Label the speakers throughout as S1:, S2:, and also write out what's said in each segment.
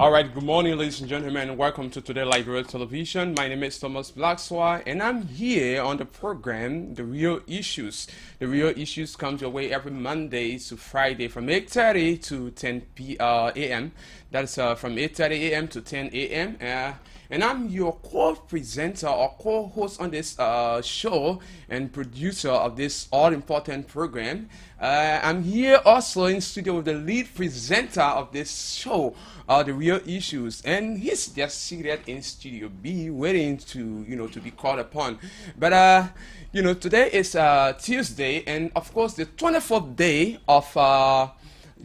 S1: All right, good morning, ladies and gentlemen, and welcome to Today Liberia Television. My name is Thomas Blackswa, and I'm here on the program, The Real Issues. The Real Issues comes your way every Monday to Friday from 8:30 to 10 a.m. That's from 8:30 a.m. to 10 a.m. And I'm your co-presenter or co-host on this show and producer of this all-important program. I'm here also in studio with the lead presenter of this show, The Real Issues, and he's just seated in Studio B, waiting to be called upon. But today is Tuesday, and of course the 24th day of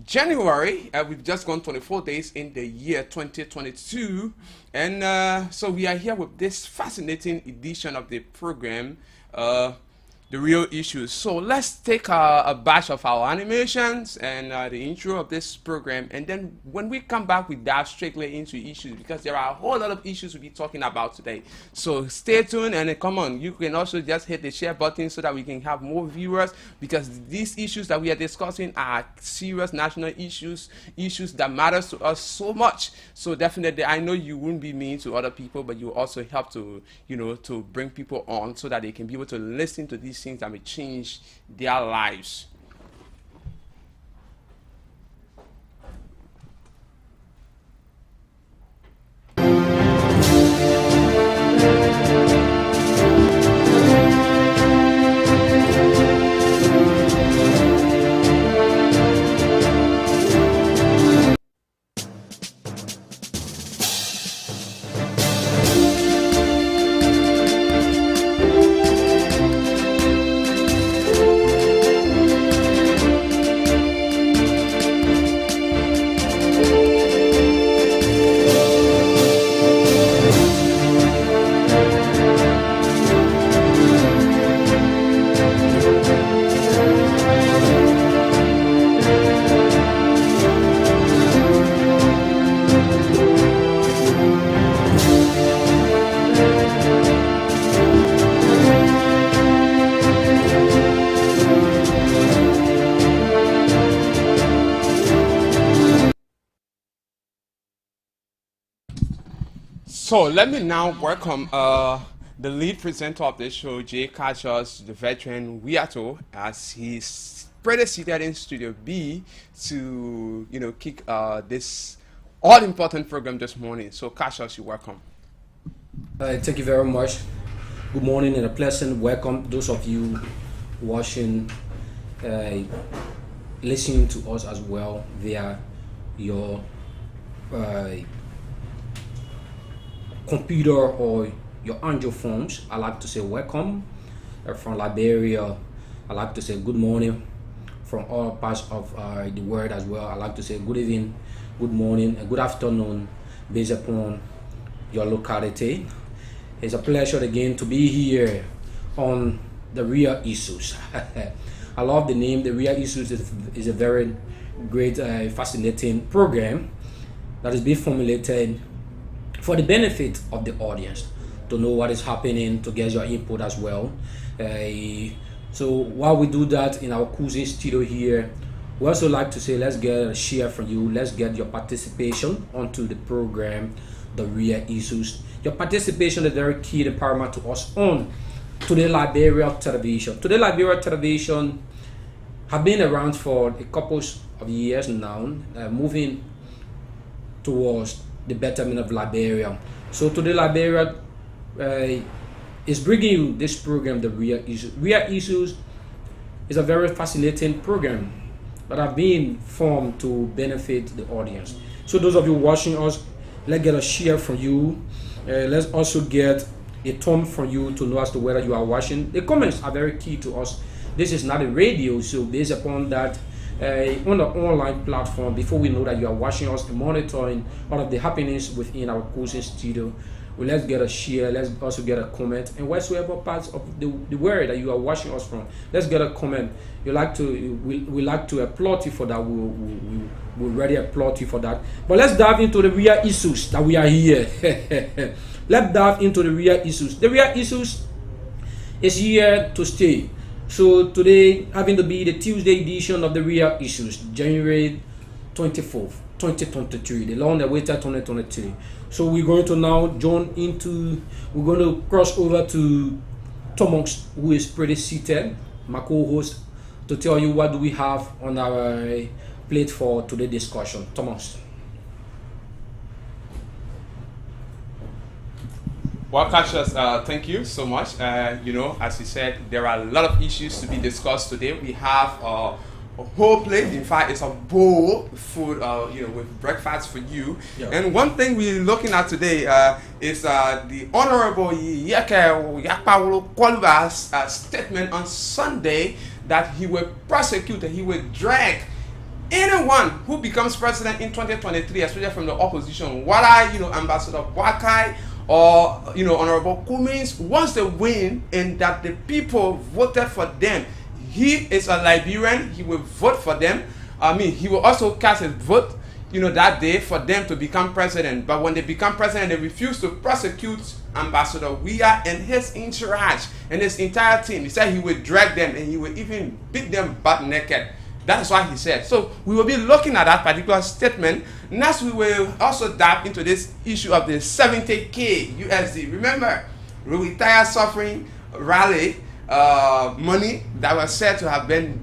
S1: January. We've just gone 24 days in the year 2022, and so we are here with this fascinating edition of the program, The Real Issues. So let's take a batch of our animations and the intro of this program, and then when we come back, we dive straightly into issues because there are a whole lot of issues we'll be talking about today. So stay tuned, and come on, you can also just hit the share button so that we can have more viewers, because these issues that we are discussing are serious national issues that matters to us so much. So definitely, I know you wouldn't be mean to other people, but you also help to to bring people on so that they can be able to listen to these things that may change their lives. So let me now welcome the lead presenter of the show, Jay Cassius, the veteran Wiato, as he's pretty seated in Studio B to kick this all important program this morning. So Cassius, you're welcome.
S2: Thank you very much. Good morning and a pleasant welcome those of you watching, uh, listening to us as well via your uh, computer or your Android phones. I like to say welcome from Liberia. I like to say good morning from all parts of the world as well. I like to say good evening, good morning, and good afternoon based upon your locality. It's a pleasure again to be here on The Real Issues. I love the name. The Real Issues is a very great, fascinating program that is being formulated for the benefit of the audience to know what is happening, to get your input as well. So while we do that in our Cousin studio here, we also like to say let's get a share from you. Let's get your participation onto the program, The Real Issues. Your participation is very key and paramount to us on Today Liberia Television. Today Liberia Television have been around for a couple of years now, moving towards the betterment of Liberia. So Today Liberia is bringing you this program, The Real Issues. Real Issues is a very fascinating program that have been formed to benefit the audience. So those of you watching us, let's get a share from you. Let's also get a thumb from you to know as to whether you are watching. The comments are very key to us. This is not a radio, so based upon that, on the online platform, before we know that you are watching us and monitoring all of the happenings within our coaching studio, well, let's get a share, let's also get a comment, and whatsoever parts of the world that you are watching us from, let's get a comment. We like to applaud you for that. We already applaud you for that. But let's dive into the real issues that we are here. Let's dive into the real issues. The real issues is here to stay. So today having to be the Tuesday edition of the Real Issues, January 24th, 2023, the long-awaited 2023. So we're going to now we're going to cross over to Thomas, who is pretty seated, my co-host, to tell you what do we have on our plate for today's discussion. Thomas.
S1: Well, Cassius, thank you so much. As you said, there are a lot of issues to be discussed today. We have a whole plate. In fact, it's a bowl full, with breakfast for you. Yeah. And one thing we're looking at today is the Honorable Yeke Yakpawolo Kwaluba's statement on Sunday that he will prosecute and he will drag anyone who becomes president in 2023, especially from the opposition, whether Ambassador Wakai or Honorable Cummins, once they win and that the people voted for them. He is a Liberian. He will vote for them. He will also cast his vote, that day for them to become president. But when they become president, they refuse to prosecute Ambassador Weah and his entourage and his entire team. He said he will drag them and he will even beat them butt naked. That's what he said. So we will be looking at that particular statement. Next, we will also dive into this issue of the 70K USD. Remember, Retire Suffering Rally money that was said to have been,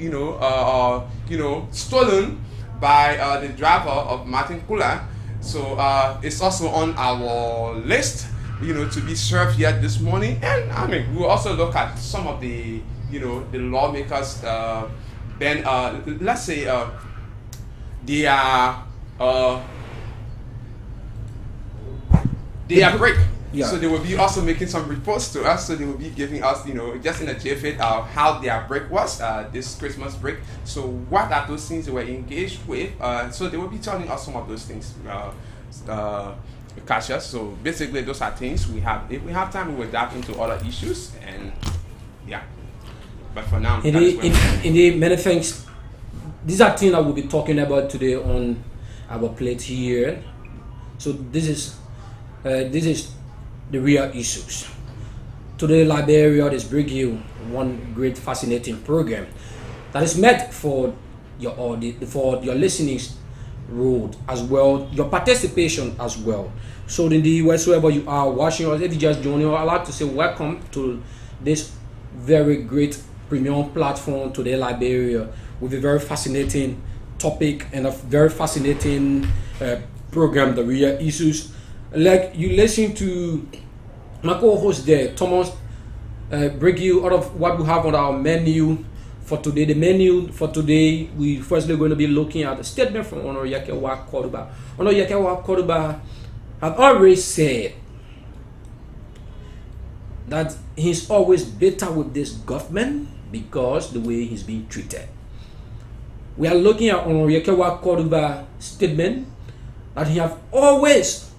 S1: stolen by the driver of Martin Kula. So it's also on our list, to be served here this morning. And we'll also look at some of the, the lawmakers. Then let's say they are break. Yeah. So they will be also making some reports to us. So they will be giving us, just in a jiffy, how their break was this Christmas break. So what are those things they were engaged with? So they will be telling us some of those things, Cassius. So basically, those are things we have. If we have time, we will dive into other issues and yeah. But for now,
S2: indeed, many things. These are things that we'll be talking about today on our plate here. So this is the real issues. Today, Liberia is bringing you one great, fascinating program that is meant for your listening road as well, your participation as well. So indeed, wheresoever you are watching us, if you just join us, I'd like to say welcome to this very great premium platform Today Liberia with a very fascinating topic and a very fascinating program, the real issues. Like you listen to my co-host there, Thomas, bring you out of what we have on our menu for today. The menu for today, we firstly going to be looking at a statement from Honor Yakewa Koruba. Honor Yakewa Koruba have always said that he's always better with this government because the way he's being treated. We are looking at Honor Yakewa Koruba's statement that he have always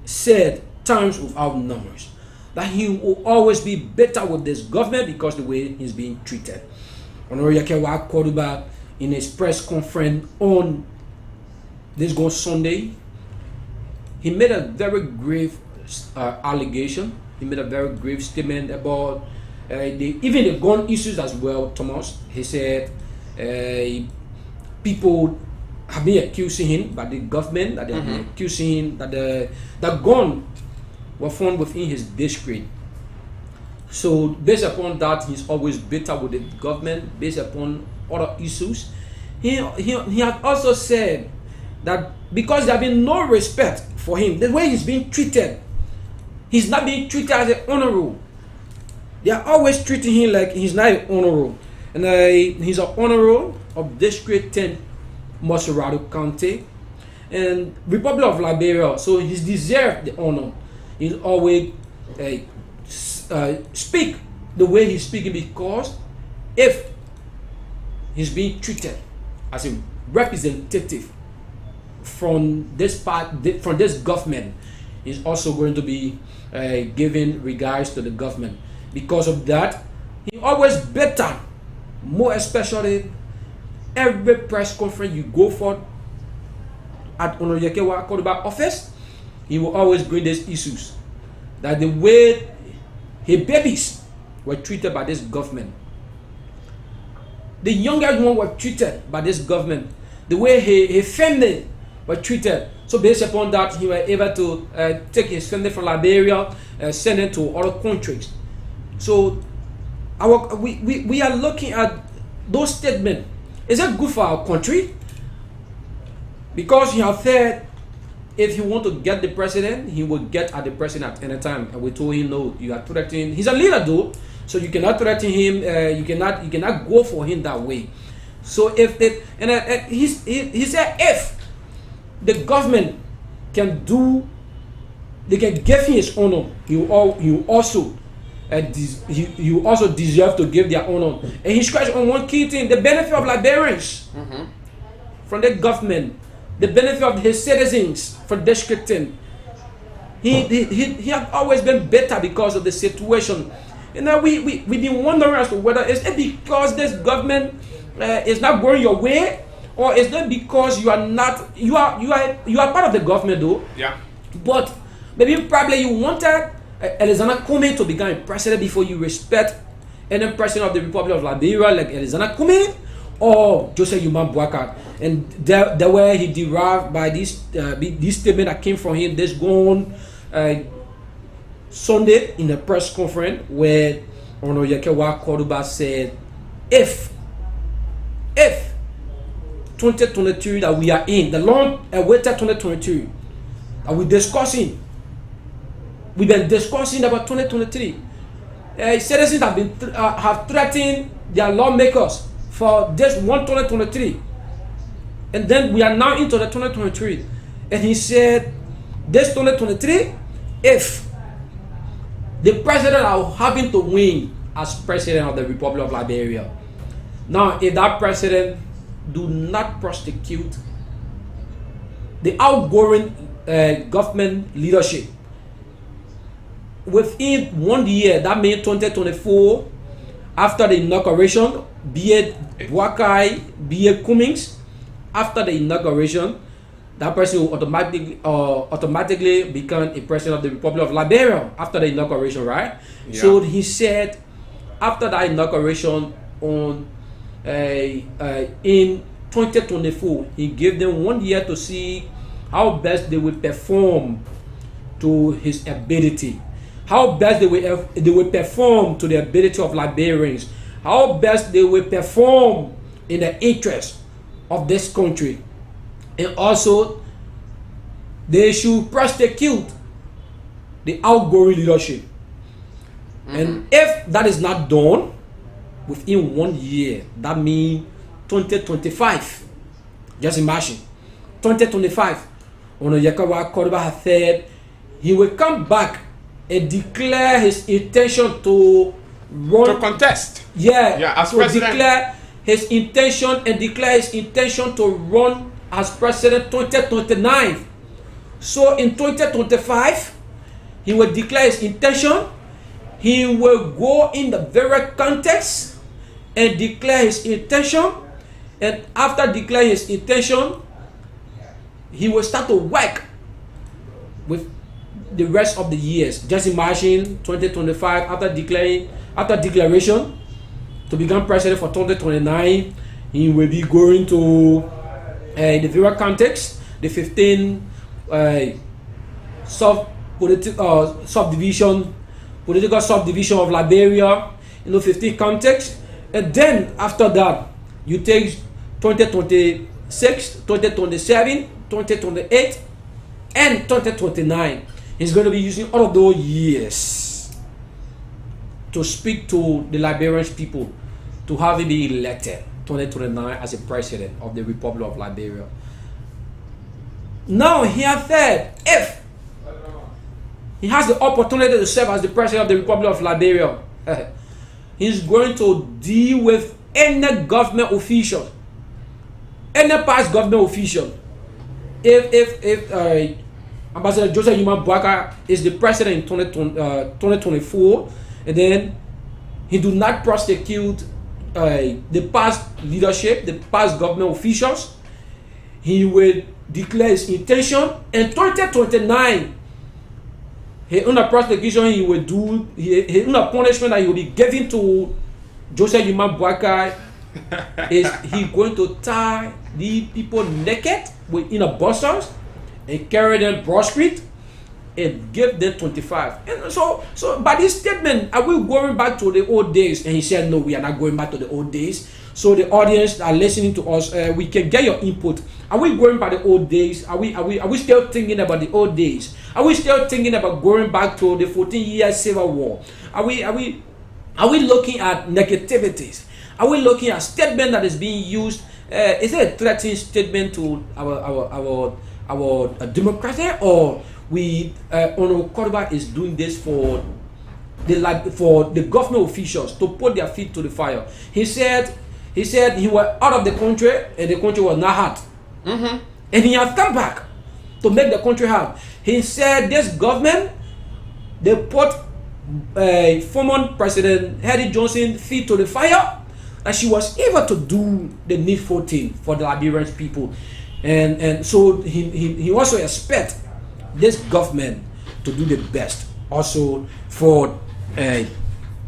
S2: said times without numbers that he will always be better with this government because the way he's being treated. Honor Yakewa Koruba in his press conference on this gone Sunday, he made a very grave allegation. He made a very grave statement about even the gun issues as well, Thomas. He said people have been accusing him by the government, that they have been accusing him that the gun were found within his district. So based upon that, he's always better with the government, based upon other issues. He had also said that because there have been no respect for him, the way he's being treated, he's not being treated as an honorable. They are always treating him like he's not an honorable. And he's an honorable of District 10, Moserado County, and Republic of Liberia. So he's deserved the honor. He's always speak the way he's speaking, because if he's being treated as a representative from this from this government, he's also going to be giving regards to the government. Because of that, he always better, more especially every press conference you go for at Honor Yakewa Koruba office, he will always bring these issues. That the way his babies were treated by this government, the youngest one were treated by this government, the way his family were treated. So based upon that, he was able to take his family from Liberia and send it to other countries. So we are looking at those statements. Is it good for our country? Because he has said if he want to get the president, he will get at the president at any time. And we told him, no, you are threatening. He's a leader though, so you cannot threaten him. You cannot go for him that way. So he said if the government can do, they can give him his honor, you also deserve to give their honor. And he scratched on one key thing: the benefit of Liberians from the government, the benefit of his citizens for districting. He had always been better because of the situation. You know, we've been wondering as to whether it's because this government is not going your way, or is that because you are part of the government though.
S1: Yeah.
S2: But maybe probably you wanted Alexander Cumming to become president before you respect any president of the Republic of Liberia like Alexander Cumming or Joseph Yuma Boakai. And the way he derived by this statement that came from him this gone Sunday in a press conference where Onoyekewa Koruba said if 2022 that we are in, the long awaited 2022 that we've been discussing about 2023. Citizens have threatened their lawmakers for this 2023, and then we are now into the 2023. And he said, this 2023, if the president are having to win as president of the Republic of Liberia, now if that president do not prosecute the outgoing government leadership within 1 year, that means 2024, after the inauguration, be it Boakai, be it Cummings, after the inauguration, that person will automatically become a president of the Republic of Liberia after the inauguration, right? Yeah. So he said after that inauguration in 2024, he gave them 1 year to see how best they will perform to his ability, how best they will perform to the ability of Liberians, how best they will perform in the interest of this country, and also they should prosecute the outgoing leadership. And if that is not done within 1 year, that means 2025. Just imagine 2025. Onoyekewa Koruba has said he will come back and declare his intention to run,
S1: to contest.
S2: As president. Declare his intention to run as president 2029. So in 2025, he will declare his intention. He will go in the very context and declare his intention. And after declaring his intention, he will start to work with the rest of the years. Just imagine 2025 after declaration to become president for 2029, he will be going to the very context, the 15 political subdivision of Liberia, 15 context, and then after that you take 2026, 2027, 2028, and 2029. He's going to be using all of those years to speak to the Liberian people to have him be elected 2029 as a president of the Republic of Liberia. Now he has said if he has the opportunity to serve as the president of the Republic of Liberia, he's going to deal with any government official, any past government official. If Ambassador Joseph Yuma Boakai is the president in 2024, and then he do not prosecute the past leadership, the past government officials, he will declare his intention. In 2029, his own prosecution he will do, his own punishment that he will be given to Joseph Yuma Boakai is he going to tie the people naked in a buses and carry them Broad Street and give them 25. And so by this statement, are we going back to the old days? And he said, no, we are not going back to the old days. So the audience that are listening to us, we can get your input. Are we going by the old days? Are we still thinking about the old days? Are we still thinking about going back to the 14-year Civil War? Are we looking at negativities? Are we looking at statement that is being used? Is it a threatening statement to our democracy, or Honorable Kordoba is doing this for the government officials to put their feet to the fire? He said he was out of the country and the country was not hot.
S1: Mm-hmm.
S2: And he has come back to make the country hot. He said this government, they put former President Hedy Johnson feet to the fire, and she was able to do the needful thing for the Liberian people. And so he also expect this government to do the best also for the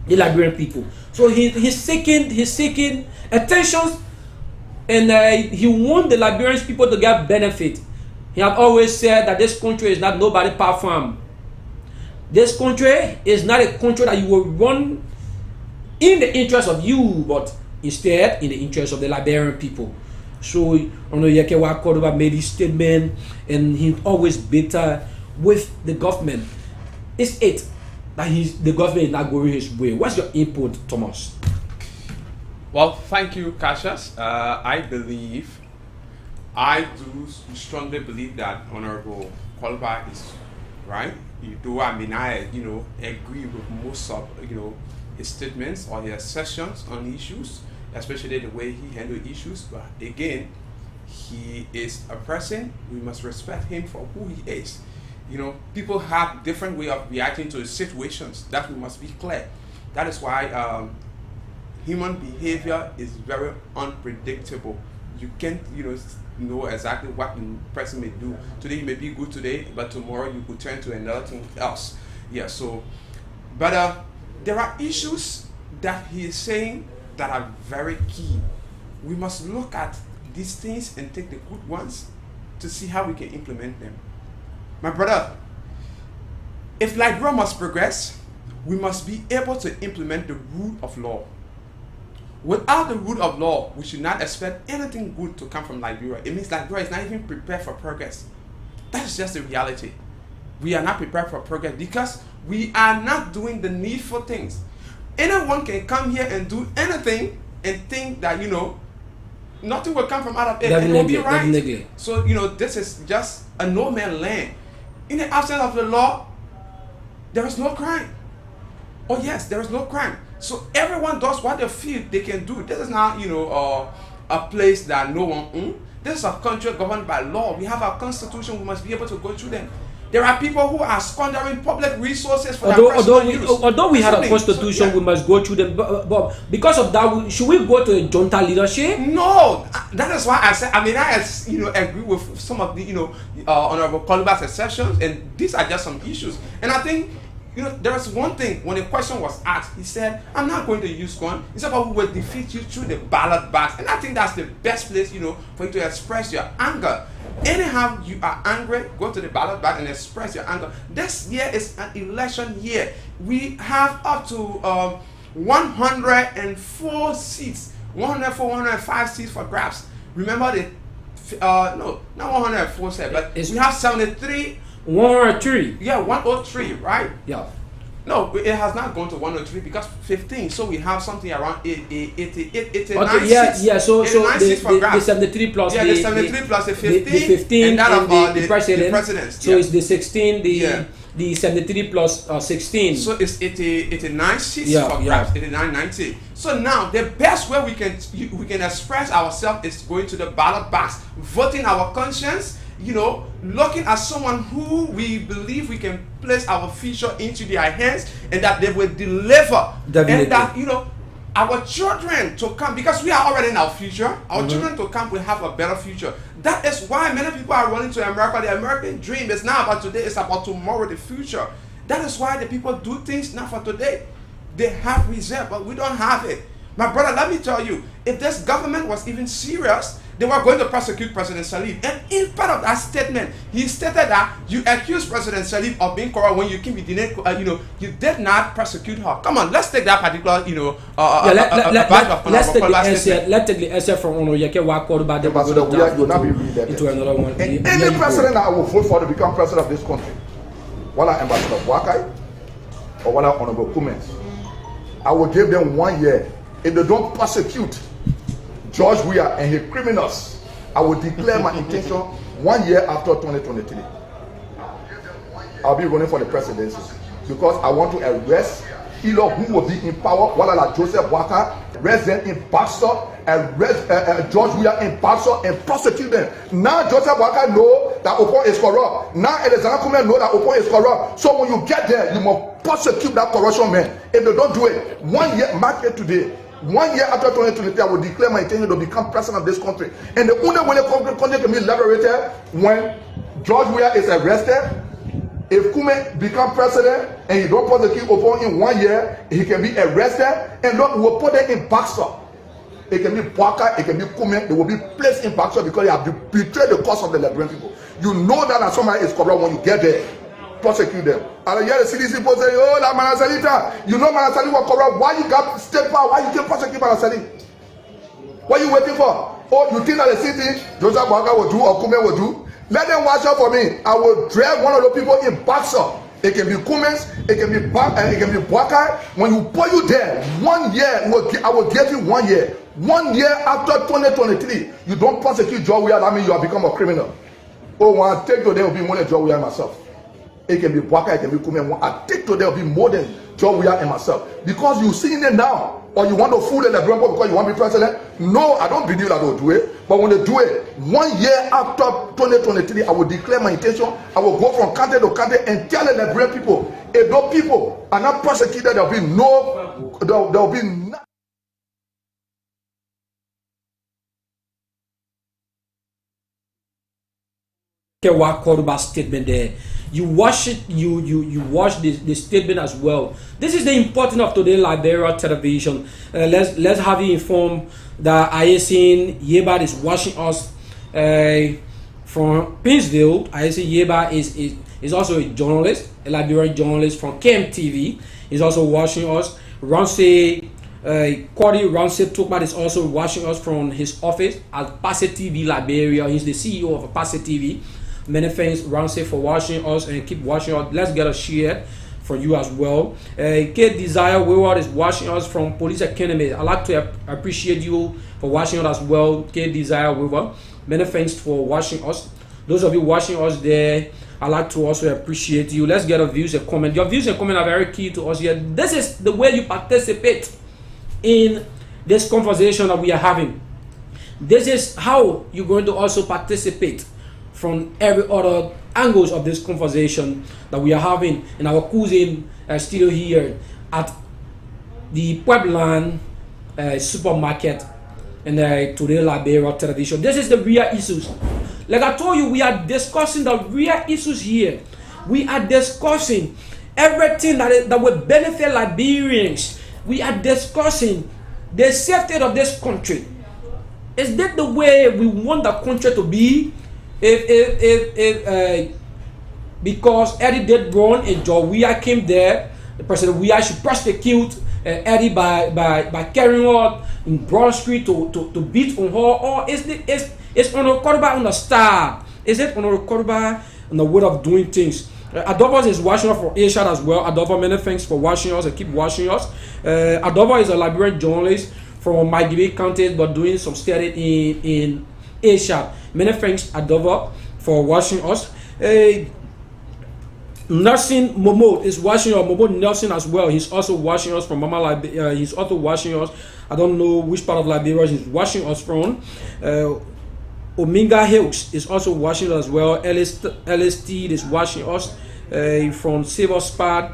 S2: Liberian people. So he's seeking attention, and he wants the Liberian people to get benefit. He had always said that this country is not nobody power farm. This country is not a country that you will run in the interest of you, but instead in the interest of the Liberian people. So Yakewa Kordoba made his statement, and he always bitter with the government. It's it that the government is not going his way. What's your input, Thomas?
S1: Well, thank you, Cassius. I do strongly believe that Honorable Kordoba is right. I agree with most of his statements or his assertions on issues, especially the way he handled issues. But again, he is a person. We must respect him for who he is. People have different way of reacting to situations. That we must be clear. That is why human behavior is very unpredictable. You can't know exactly what the person may do. Today you may be good today, but tomorrow you could turn to another thing else. Yeah. So, but there are issues that he is saying that are very key. We must look at these things and take the good ones to see how we can implement them. My brother, if Liberia must progress, we must be able to implement the rule of law. Without the rule of law, we should not expect anything good to come from Liberia. It means Liberia is not even prepared for progress. That is just the reality. We are not prepared for progress because we are not doing the needful things. Anyone can come here and do anything and think that nothing will come from out of it. It will be right.
S2: Definitely.
S1: So this is just a no man's land. In the absence of the law, there is no crime. Oh yes, there is no crime. So everyone does what they feel they can do. This is not a place that no one owns. This is a country governed by law. We have our constitution. We must be able to go through them. There are people who are squandering public resources for their personal use.
S2: Although we have a constitution, we must go through them. But because of that, should we go to a junta leadership?
S1: No, that is why I said. I agree with some of the Honorable Kordoba's assertions, and these are just some issues. And I think there was one thing when the question was asked. He said, "I'm not going to use gun." He said, "But we will defeat you through the ballot box." And I think that's the best place, for you to express your anger. Anyhow you are angry, go to the ballot box and express your anger. This year is an election year. We have up to 104 seats, 105 seats for grabs. Remember no, not 104 seats, but we have 73.
S2: 103.
S1: Yeah, 103, right?
S2: Yeah.
S1: No, it has not gone to 103 because 15. So we have something around 89
S2: okay, yeah, so the 73 plus
S1: the 73 plus the 15,
S2: the 15
S1: and that of
S2: the president. So it's the 16, the 73 plus 16.
S1: So it's 89 seats for grabs, 89, 90. So now the best way we can express ourselves is going to the ballot box, voting our conscience. Looking at someone who we believe we can place our future into their hands and that they will deliver.
S2: Definitely.
S1: And that, our children to come, because we are already in our future, our children to come will have a better future. That is why many people are running to America. The American dream is not about today, it's about tomorrow, the future. That is why the people do things not for today. They have reserve, but we don't have it. My brother, let me tell you, if this government was even serious, they were going to prosecute President Salif. And in part of that statement, he stated that you accused President Salif of being corrupt when you came with you did not prosecute her. Come on, let's take that particular,
S2: let's take the essay from Ono Yeke Wako about the
S3: you'll not be reelected.
S2: Into another one.
S3: And any president that I will vote for to become president of this country, whether Ambassador Wakai or whether Honorable Cummins, I will give them 1 year. If they don't prosecute George Weah and his criminals, I will declare my intention 1 year after 2023. I'll be running for the presidency because I want to arrest either who will be in power, whether like Joseph Waka, arrest them in Baxter, arrest George Weah in Baxter and prosecute them. Now Joseph Waka know that Opon is corrupt. Now Alexander Kume know that Opon is corrupt. So when you get there, you must prosecute that corruption man. If they don't do it, 1 year, mark it today. 1 year after 2023, I will declare my intention to become president of this country. And the only way the country can be liberated when George Weah is arrested. If Kume become president and he don't prosecute upon in 1 year, he can be arrested and Lord will put them in Baxter. It can be Baka, it can be Kume, they will be placed in Baxter because they have betrayed the cause of the Liberian people. You know that somebody is corrupt when you get there. Prosecute them. And hear the CDC people say, oh, that Manasalita, you know Manasali was corrupt. Why you got state power? Why you can't prosecute Manasali? What are you waiting for? Oh, you think that the city Joseph Baka will do or Kume will do? Let them watch out for me. I will drag one of the people in Baxter. It can be Cummins, it can be Baka. When you put you there, 1 year, I will give you 1 year. 1 year after 2023, you don't prosecute George Weah, that means you have become a criminal. Oh, when I take to them, will be more than George Weah and myself. It can be Baka, it can be Kume. When I take to them, will be more than George Weah and myself. Because you see it now. Or you want to fool the Liberian people because you want to be president? No, I don't believe that they'll do it. But when they do it, 1 year after 2023, I will declare my intention. I will go from country to country and tell the Liberian people, if those people are not prosecuted, there will be nothing.
S2: Koruba statement there. You watch it, you watch the statement as well. This is the importance of today Liberia television. Let's have you informed that Ayasin Yeba is watching us from Pinsville. Ayasin Yeba is also a journalist, a Liberian journalist from KMTV. He's also watching us. Ramsey Cody Ramsey Tukmat is also watching us from his office at Passe TV Liberia. He's the CEO of Passe TV. Many thanks, Ramsey, for watching us and keep watching us. Let's get a share for you as well. Kate Desire Wayward is watching us from Police Academy. I'd like to appreciate you for watching us as well, Kate Desire Wayward. Many thanks for watching us. Those of you watching us there, I'd like to also appreciate you. Let's get a views and comment. Your views and comment are very key to us here. This is the way you participate in this conversation that we are having. This is how you're going to also participate from every other angles of this conversation that we are having in our cuisine studio here at the Pueblan supermarket and Today Liberia television. This is the real issues. Like I told you, we are discussing the real issues here. We are discussing everything that will benefit Liberians. We are discussing the safety of this country. Is that the way we want the country to be? If because Eddie did wrong and George Weah came there, the President Weah should prosecute Eddie by carrying her in Broad Street to beat on her, or is on a Koruba on the star? Is it on a Koruba on the way of doing things? Adova is watching us from Asia as well. Adova, many thanks for watching us and keep watching us. Adova is a Liberian journalist from Maghibé County, but doing some study in Asia. Many thanks, Adova, for watching us. Nelson Momo is watching us. Momo Nelson as well. He's also watching us from Mama Liberia. He's also watching us. I don't know which part of Liberia he's watching us from. Omega Hills is also watching us as well. LST is watching us from Silver Spot.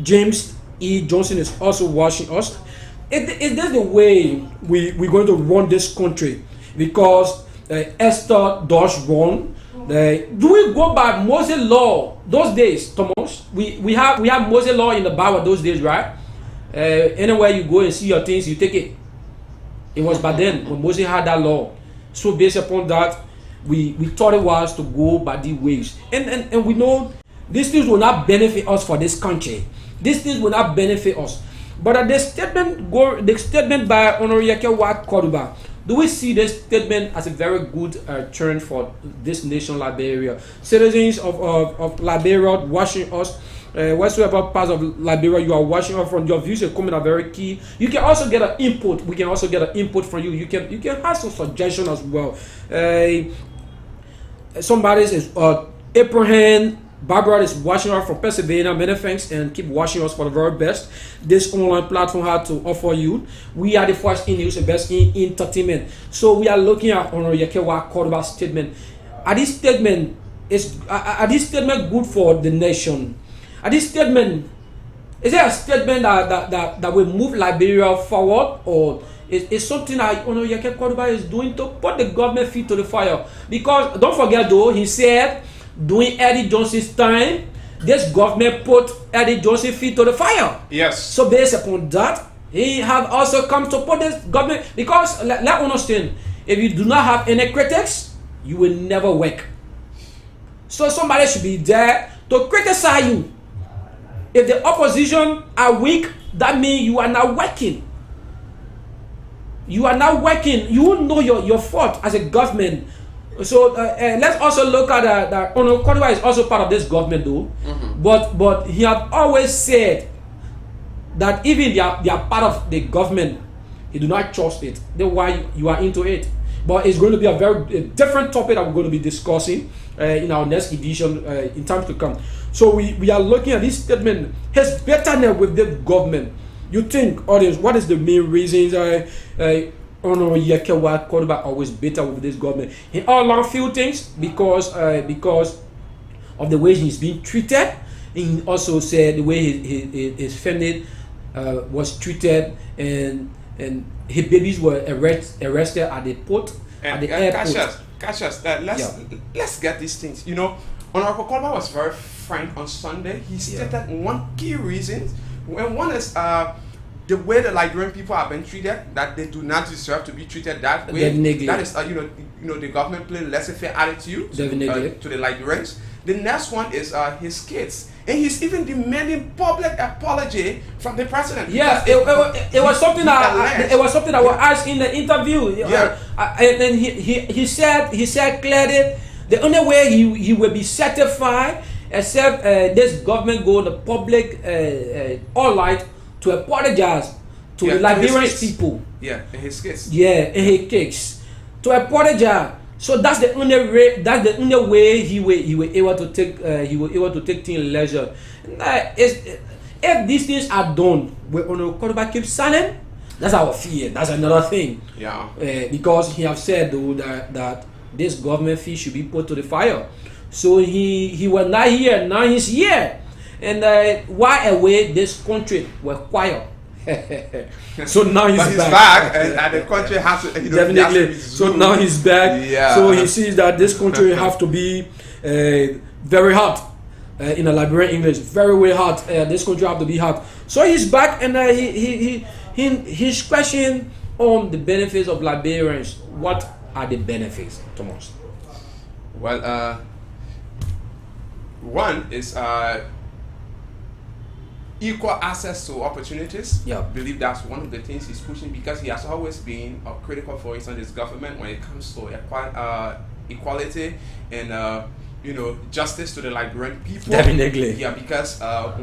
S2: James E. Johnson is also watching us. Is this the way we're going to run this country? Because Esther does wrong. Do we go by Moses law those days, Thomas? We have Moses law in the Bible those days, right? Anywhere you go and see your things, you take it. It was back then when Moses had that law. So based upon that, we thought it was to go by the ways. And we know these things will not benefit us for this country. These things will not benefit us. But the statement by Honorable Yekwa Koduba, do we see this statement as a very good turn for this nation, Liberia? Citizens of Liberia watching us, whatsoever parts of Liberia you are watching us from, your views and comments are very key. You can also get an input. We can also get an input from you. You can have some suggestion as well. Somebody says Abraham Barbara is watching us from Pennsylvania. Many thanks and keep watching us for the very best this online platform had to offer you. We are the first in news and best in entertainment. So we are looking at Honorable Yekwa Koduba's statement. Are this statement good for the nation? Are this statement, is it a statement that will move Liberia forward, or is something that Honorable Yekwa Koduba is doing to put the government feet to the fire? Because don't forget though, he said during Eddie Johnson's time, this government put Eddie Johnson feet to the fire.
S1: Yes.
S2: So based upon that, he have also come to put this government, because let's understand, if you do not have any critics, you will never work. So somebody should be there to criticize you. If the opposition are weak, that means you are not working. You are not working. You know your fault as a government. So let's also look at that. Honorable Koduba is also part of this government, though. But he has always said that even they are part of the government, he do not trust it. That's why you are into it. But it's going to be a very different topic that we're going to be discussing in our next edition in time to come. So we are looking at this statement, his bitterness with the government. You think, audience, what is the main reasons Honorable Yekwa Koduba always bitter with this government? He all along few things because of the way he's being treated. He also said the way his family was treated, and his babies were arrested at the port, at the airport.
S1: Cassius, let's get these things. You know, Honorable Koduba was very frank on Sunday. He stated one key reason, and one is the way the Liberian people have been treated, that they do not deserve to be treated that way.
S2: Definitely.
S1: That is, the government play laissez-faire attitude to the Liberians. The next one is his kids, and he's even demanding public apology from the president.
S2: Yes, it was something that was asked in the interview.
S1: Yeah,
S2: and he said clearly the only way he will be certified, except this government go the public all right to apologize to the Liberian people.
S1: Yeah, and his kids.
S2: Yeah, and his kids to apologize. So that's the only way. That's the only way he will able to take things leisure. If these things are done, when Honorable Koduba keeps silent, that's our fear. That's another thing.
S1: Yeah.
S2: Because he have said though that this government fee should be put to the fire. So he was not here. Now he's here. And while away, this country were quiet. So now he's
S1: back, and the country has to
S2: definitely. So now he's back.
S1: Yeah.
S2: So he sees that this country have to be very hot. In a Liberian English, very hot. This country have to be hot. So he's back, and he's questioning on the benefits of Liberians. What are the benefits, Thomas?
S1: Well, one is equal access to opportunities.
S2: Yeah.
S1: I believe that's one of the things he's pushing, because he has always been a critical voice on this government when it comes to equality and justice to the Liberian people.
S2: Definitely.
S1: Yeah, because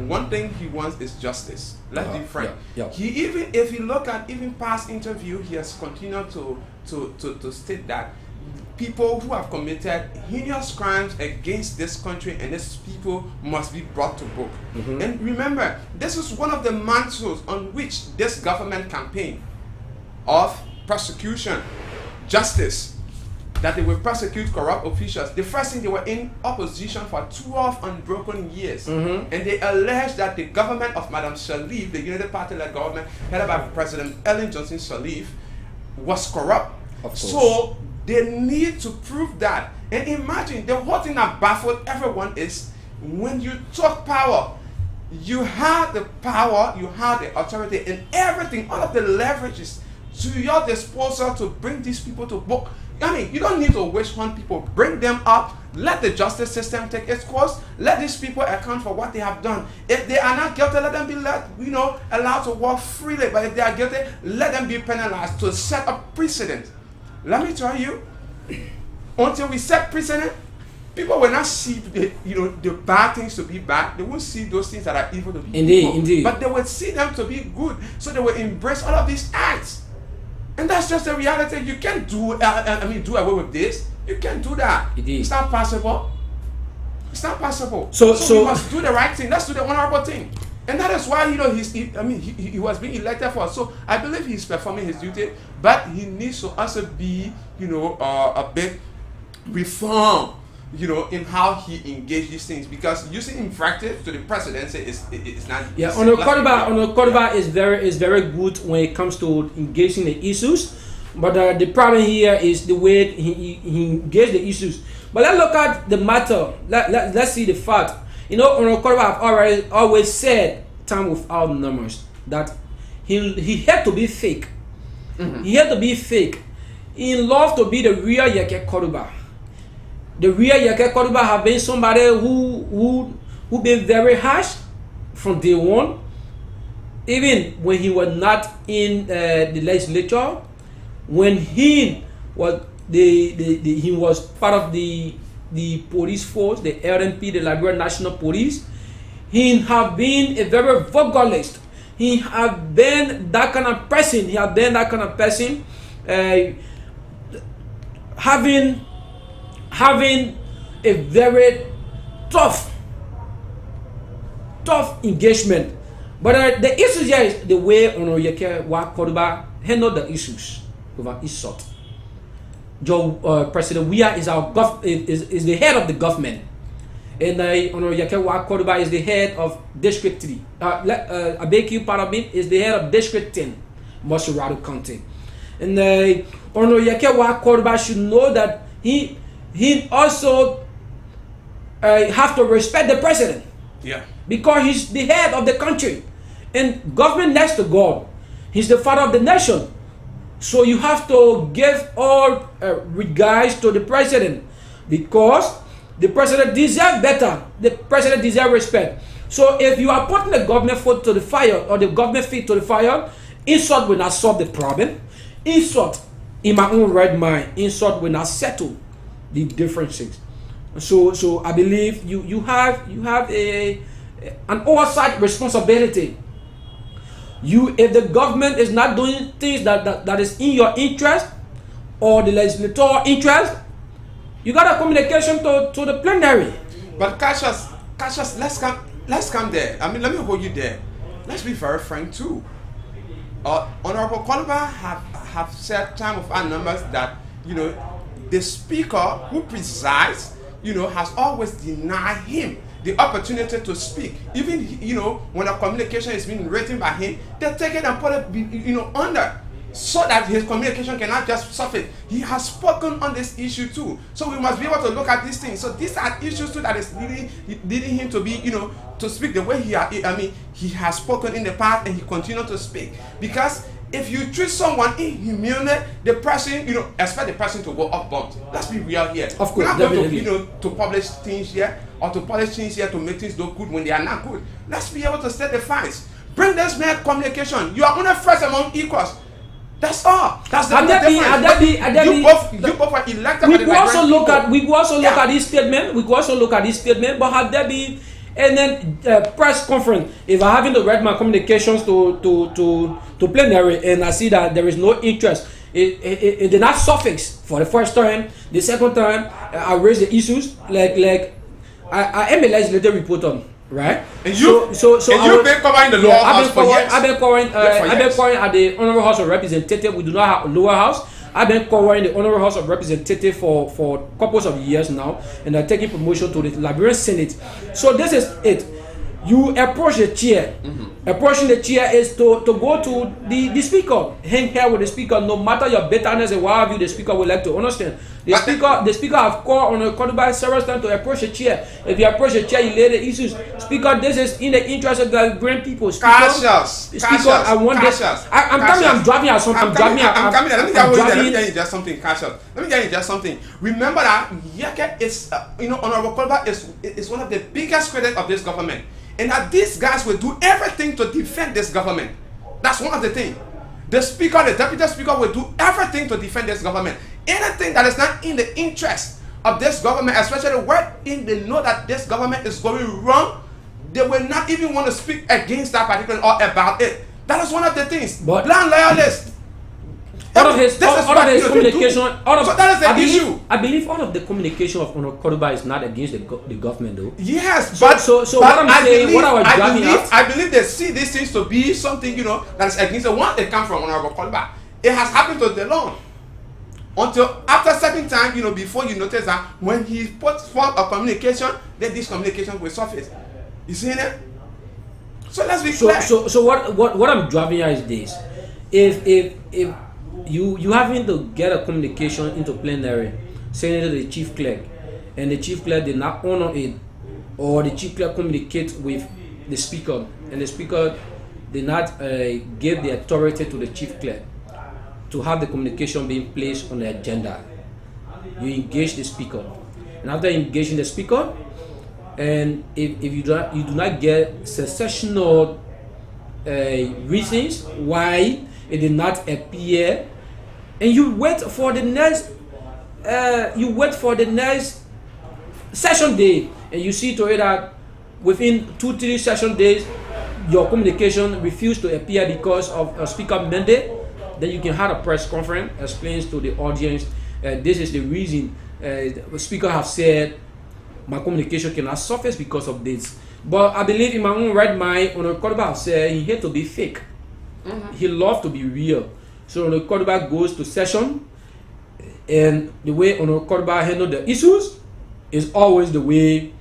S1: one thing he wants is justice. Let's be frank.
S2: Yeah.
S1: He if you look at even past interview, he has continued to state that people who have committed heinous crimes against this country and these people must be brought to book. And remember, this is one of the mantras on which this government campaign of prosecution, justice, that they will prosecute corrupt officials. The first thing, they were in opposition for 12 unbroken years. And they alleged that the government of Madam Sirleaf, the United Party-led government headed by President Ellen Johnson Sirleaf, was corrupt. So they need to prove that. And imagine, the whole thing that baffled everyone is, when you talk power, you have the power, you have the authority, and everything, all of the leverages to your disposal to bring these people to book. I mean, you don't need to witch hunt people. Bring them up. Let the justice system take its course. Let these people account for what they have done. If they are not guilty, let them be allowed to walk freely. But if they are guilty, let them be penalized to set a precedent. Let me tell you, until we set precedent, people will not see the bad things to be bad. They won't see those things that are evil to be evil.
S2: Indeed.
S1: But they will see them to be good. So they will embrace all of these acts. And that's just the reality. You can't do away with this. You can't do that.
S2: Indeed.
S1: It's not possible. It's not possible.
S2: So
S1: we must do the right thing. Let's do the honorable thing. And that is why he was being elected for us. So I believe he's performing his duty, but he needs to also be a bit reformed in how he engaged these things, because using invective to the presidency is not.
S2: Yeah, Honorable Kordoba is very good when it comes to engaging the issues, but the problem here is the way he engaged the issues. But let's look at the matter. Let's see the fact. Honorable Kordoba have always said, time without numbers, that he had to be fake. Mm-hmm. He had to be fake. He loved to be the real Yeke Kordoba. The real Yeke Kordoba have been somebody who been very harsh from day one, even when he was not in the legislature, when he was he was part of the police force, the LNP, the Liberia National Police. He have been a very vocalist. He have been that kind of person. Having a very tough engagement. But the issue here is the way Yeke Kordoba handled the issues over ISOT. President Weah is the head of the government, and Yeke Kordoba is the head of District 3. Abeki Parabin is the head of District 10, Mosurado County. And Yeke Kordoba should know that he also have to respect the president.
S1: Yeah.
S2: Because he's the head of the country. And government next to God. He's the father of the nation. So you have to give all regards to the president. Because the president deserves better. The president deserves respect. So if you are putting the government foot to the fire, or the government feet to the fire, ISOT will not solve the problem. ISOT, in my own right mind, ISOT will not settle the differences. So I believe you have an oversight responsibility. If the government is not doing things that is in your interest or the legislator interest, you got a communication to the plenary.
S1: But Cassius, let's come there. I mean, let me hold you there. Let's be very frank too. Honorable Kordoba have said time of our numbers that the speaker who presides has always denied him the opportunity to speak. Even when a communication is being written by him, they take it and put it under, so that his communication cannot just surface. He has spoken on this issue too. So we must be able to look at these things. So these are issues too that is leading him to be to speak the way he has spoken in the past, and he continued to speak. Because if you treat someone inhumanely, the person, expect the person to go up bumped. Let's be real here.
S2: Of course,
S1: we're not
S2: definitely.
S1: going to publish things here or to polish things here to make things look good when they are not good. Let's be able to state the facts. Bring this man communication. You are only first among equals. That's all. That's the difference. You both are elected.
S2: We could also look at this statement. But have there been any press conference? If I'm having the Redman communications to plenary, and I see that there is no interest, it did not surface for the first time. The second time, I raised the issues like I am a legislative reporter. Right,
S1: and you've been covering the lower house for years.
S2: I've been covering at the Honorable House of Representatives. We do not have a lower house. I've been covering the Honorable House of Representatives for couples of years now, and I'm taking promotion to the Liberian Senate. So this is it. You approach the chair. Mm-hmm. Approaching the chair is to go to the speaker, hang here with the speaker. No matter your bitterness and what have you, the speaker would like to understand. The speaker have called on Kodubai several times to approach the chair. If you approach the chair, you lay the issues. Speaker, this is in the interest of the great people. Speaker, I want this. I'm coming. I'm driving at something. I'm driving.
S1: Let me tell you just something. Cassius. Let me tell you just something. Remember that Yeke is, Honorable Kodubai is one of the biggest critics of this government, and that these guys will do everything to defend this government. That's one of the things. The speaker, the deputy speaker, will do everything to defend this government. Anything that is not in the interest of this government, especially wherein they know that this government is going wrong, they will not even want to speak against that particular or about it. That is one of the things.
S2: But
S1: blind loyalists.
S2: Out of his communication,
S1: so that is the issue.
S2: I believe all of the communication of Honorable Kodubai is not against the government, though.
S1: Yes,
S2: so what I'm saying, what I was driving at,
S1: I believe they see these things to be something, that is against the one. It comes from Honorable Kodubai. It has happened to the law. Until after a certain time, before you notice that when he puts forth a communication, then this communication will surface. You see that? So let's be clear.
S2: So what I'm driving at is this: if you having to get a communication into plenary, send it to the chief clerk, and the chief clerk did not honor it, or the chief clerk communicate with the speaker, and the speaker did not give the authority to the chief clerk to have the communication being placed on the agenda, you engage the speaker, and after engaging the speaker, and if you do not get sensational reasons why it did not appear, and you wait for the next session day, and you see to it that within 2-3 session days your communication refused to appear because of a speaker mandate, then you can have a press conference, explains to the audience this is the reason the speaker have said my communication cannot surface because of this. But I believe in my own right mind, Honorable Kodubai said he hate to be fake. He loved to be real. So Honorable Kodubai goes to session, and the way Honorable Kodubai handle the issues is always the way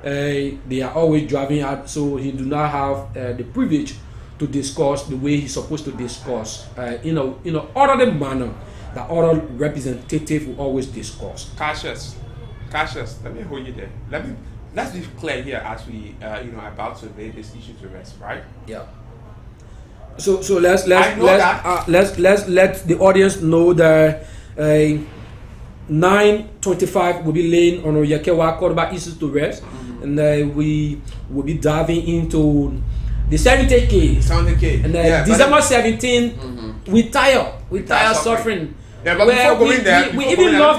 S2: they are always driving at. So he do not have the privilege to discuss the way he's supposed to discuss in a orderly manner that other representative will always discuss.
S1: Cassius, let me hold you there. Let's be clear here as we about to lay this issue to rest, right?
S2: Yeah. So let's let the audience know that 9:25 will be laying on Yakewa Kodubai issues to rest, and we will be diving into the 70K.
S1: 70K.
S2: And December 17, we tire suffering.
S1: Yeah, but before going there,
S2: we even love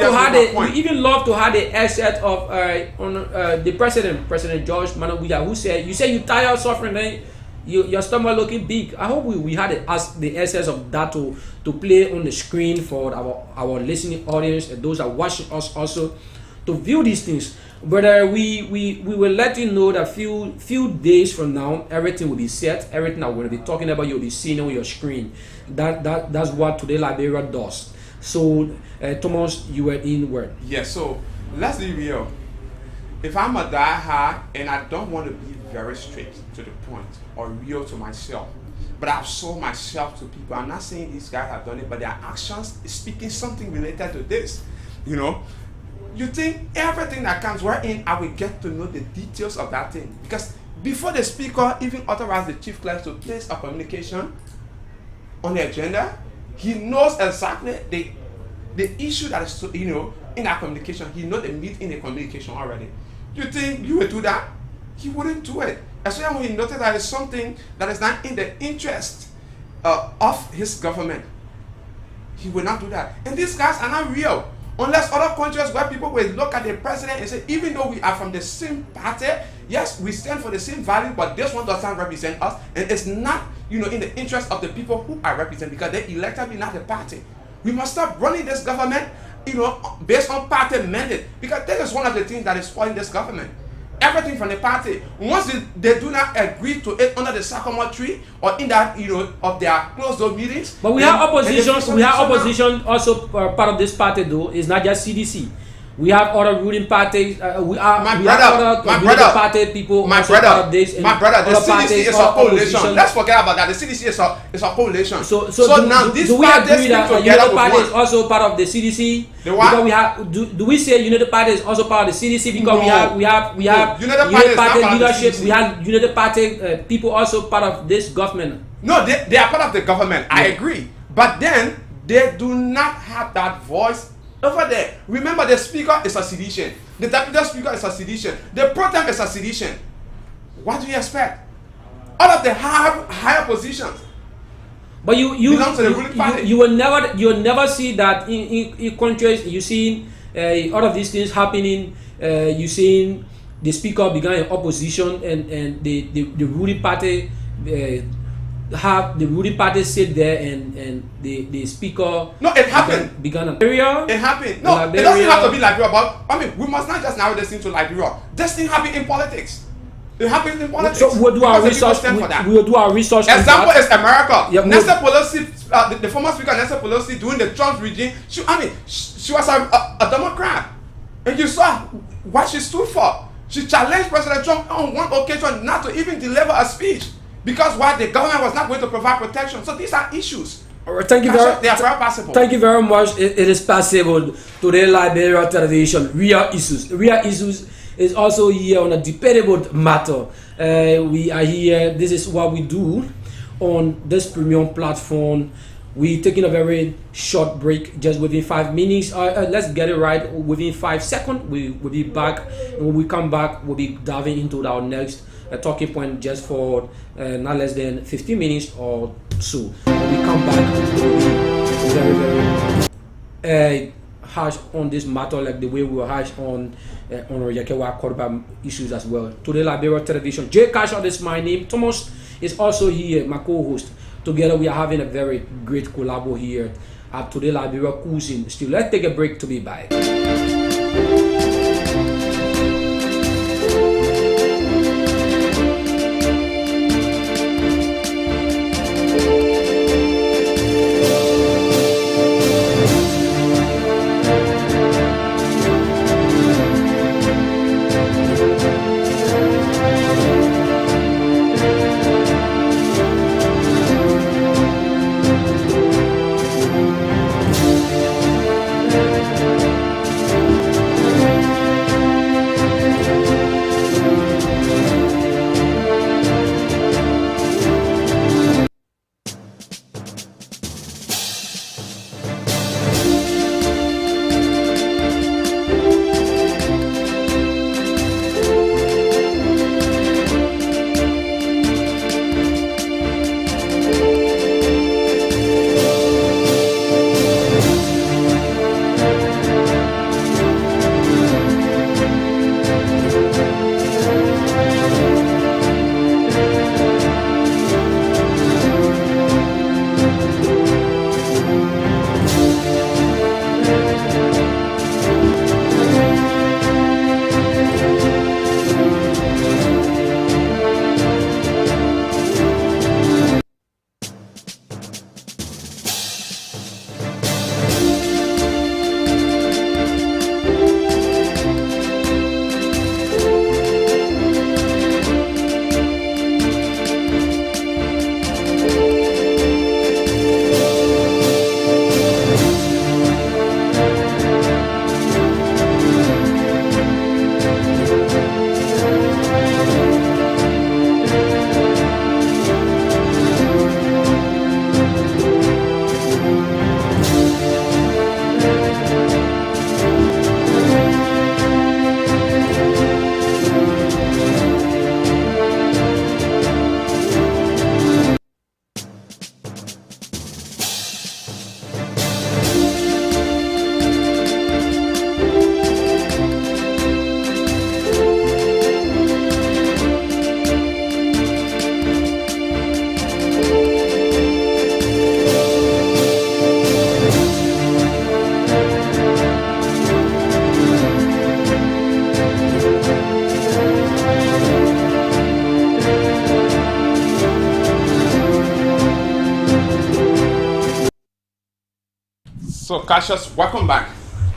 S2: to have the asset of the President George Manabuya, who said, "You say you tired suffering, then your stomach looking big." I hope we had the essence of that to play on the screen for our listening audience and those that watching us also to view these things. But we will let you know that few days from now everything will be set. Everything that we're going to be talking about you'll be seeing on your screen. That's what Today Liberia does. So Thomas, you were in word.
S1: Yes. So let's be real. If I'm a diehard and I don't want to be very straight to the point or real to myself, but I've sold myself to people. I'm not saying these guys have done it, but their actions is speaking something related to this. You think everything that comes wherein I will get to know the details of that thing, because before the speaker even authorized the chief clerk to place a communication on the agenda, he knows exactly the issue that is in that communication. He knows the meat in the communication already. You think you will do that? He wouldn't do it, especially when he noted that it's something that is not in the interest of his government. He will not do that. And these guys are not real. Unless other countries where people will look at the president and say, even though we are from the same party, yes, we stand for the same value, but this one doesn't represent us, and it's not, in the interest of the people who are represented, because they elected me, not the party. We must stop running this government, based on party mandate, because this is one of the things that is spoiling this government. Everything from the party. Once they do not agree to it under the sycamore tree or in that of their closed door meetings.
S2: But we have opposition. We have opposition also part of this party though. It's not just CDC. We have other ruling parties. We have
S1: My brother,
S2: party people.
S1: my
S2: also
S1: brother,
S2: part of this,
S1: my brother. The
S2: other
S1: CDC
S2: parties,
S1: is a
S2: other
S1: coalition.
S2: opposition.
S1: Let's forget about that. The CDC is a coalition.
S2: So
S1: Now this
S2: do we
S1: party
S2: agree that
S1: stick
S2: United
S1: together
S2: Party
S1: with
S2: is
S1: one.
S2: also part of the CDC?
S1: The what?
S2: Because we have. Do we say United Party is also part of the CDC? Because
S1: No.
S2: we have
S1: United Party is not part of the
S2: leadership.
S1: CDC.
S2: We have United Party people also part of this government.
S1: No, they are part of the government. I agree, but then they do not have that voice over there. Remember, the speaker is a sedition. The deputy speaker is a sedition. The pro temp is a sedition. What do you expect? All of them have higher positions.
S2: But you
S1: Belongs to the ruling party.
S2: you will never see that in countries. You seen all of these things happening. You seen the speaker began in opposition, and the ruling party have the ruling party sit there, and the speaker.
S1: No, it happened.
S2: Began an area.
S1: It happened. No, it doesn't have to be Liberia, but I mean, we must not just narrow this thing to Liberia. This thing happened in politics. It happens in politics.
S2: So we'll do our
S1: Because the people
S2: research.
S1: stand for that.
S2: We will do our research. on
S1: Example
S2: that.
S1: is America.
S2: Yeah,
S1: Nancy Pelosi, the former speaker Nancy Pelosi, during the Trump regime, she was a Democrat, and you saw what she stood for. She challenged President Trump on one occasion not to even deliver a speech because why the government was not going to provide protection. So these are issues.
S2: All right, thank you
S1: They
S2: very
S1: are very possible.
S2: Thank you very much. It is possible. Today, Liberia Television, Real Issues. Real Issues is also here on a debatable matter. We are here. This is what we do on this premium platform. We're taking a very short break, just within 5 minutes. Let's get it right. Within 5 seconds, we will be back. And when we come back, we'll be diving into our next talking point just for not less than 15 minutes or so. When we come back, we'll be very, very harsh on this matter, like the way we were harsh on Yakewa Korba issues as well. Today, Liberia Television. Jay Cashot is my name. Thomas is also here, my co-host. Together, we are having a very great collabo here at Today Liberia Cuisine. Still, let's take a break to be back.
S1: So, Cassius, welcome back.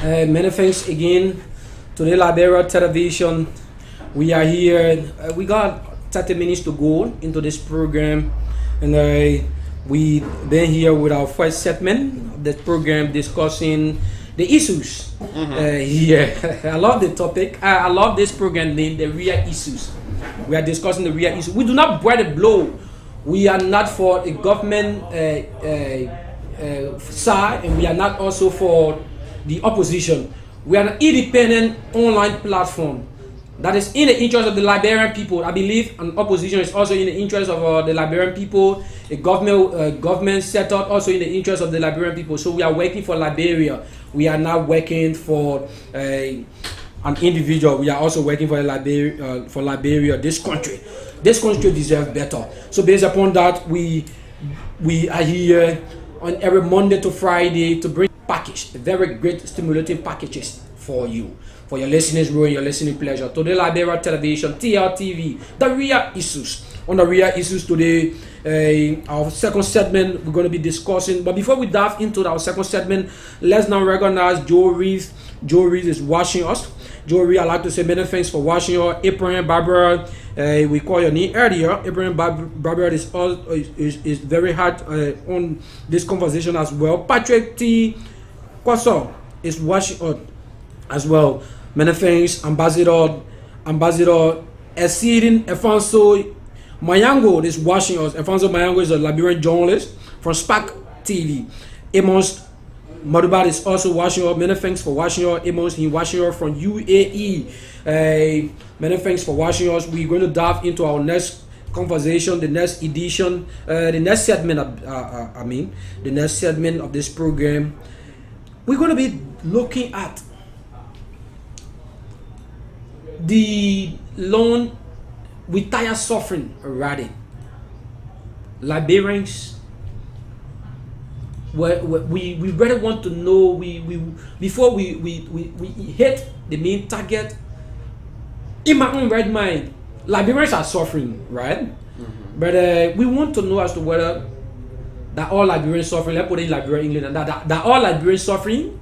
S2: Many thanks again. Today, Liberia Television, we are here. We got 30 minutes to go into this program, and we been here with our first segment of the program discussing the issues. I love the topic. I love this program named The Real Issues. We are discussing the real issues. We do not wear the blow. We are not for the government side, and we are not also for the opposition. We are an independent online platform that is in the interest of the Liberian people. I believe an opposition is also in the interest of the Liberian people. A government set up also in the interest of the Liberian people. So we are working for Liberia. We are not working for an individual. We are also working for Liberia, this country. This country deserves better. So based upon that, we are here on every Monday to Friday to bring package, very great stimulating packages for you, for your listening and your listening pleasure. Today, Liberia Television, TRTV, The Real Issues. On The Real Issues today, our second segment, we're going to be discussing. But before we dive into our second segment, let's now recognize Joe Reeves. Joe Reeves is watching us. Joe Reeves, I'd like to say many thanks for watching us. Abraham Barbara, we called your name earlier. Abraham Barbara is very hard on this conversation as well. Patrick T. Kwaso is watching us as well. Many thanks. Ambassador Esidin Efonso Mayango is watching us. Efonso Mayango is a Liberian journalist from SPAC TV. Amos Madubat is also watching us. Many thanks for watching us. Amos, he watching us from UAE. Many thanks for watching us. We're going to dive into our next conversation, the next edition, the next segment the next segment of this program. We're going to be looking at the lone we tired suffering already. Liberians, we really want to know, before we hit the main target. In my own right mind, Liberians are suffering, right? But we want to know as to whether that all Liberians suffering. Let's put it in Liberia, England, and that all Liberians suffering.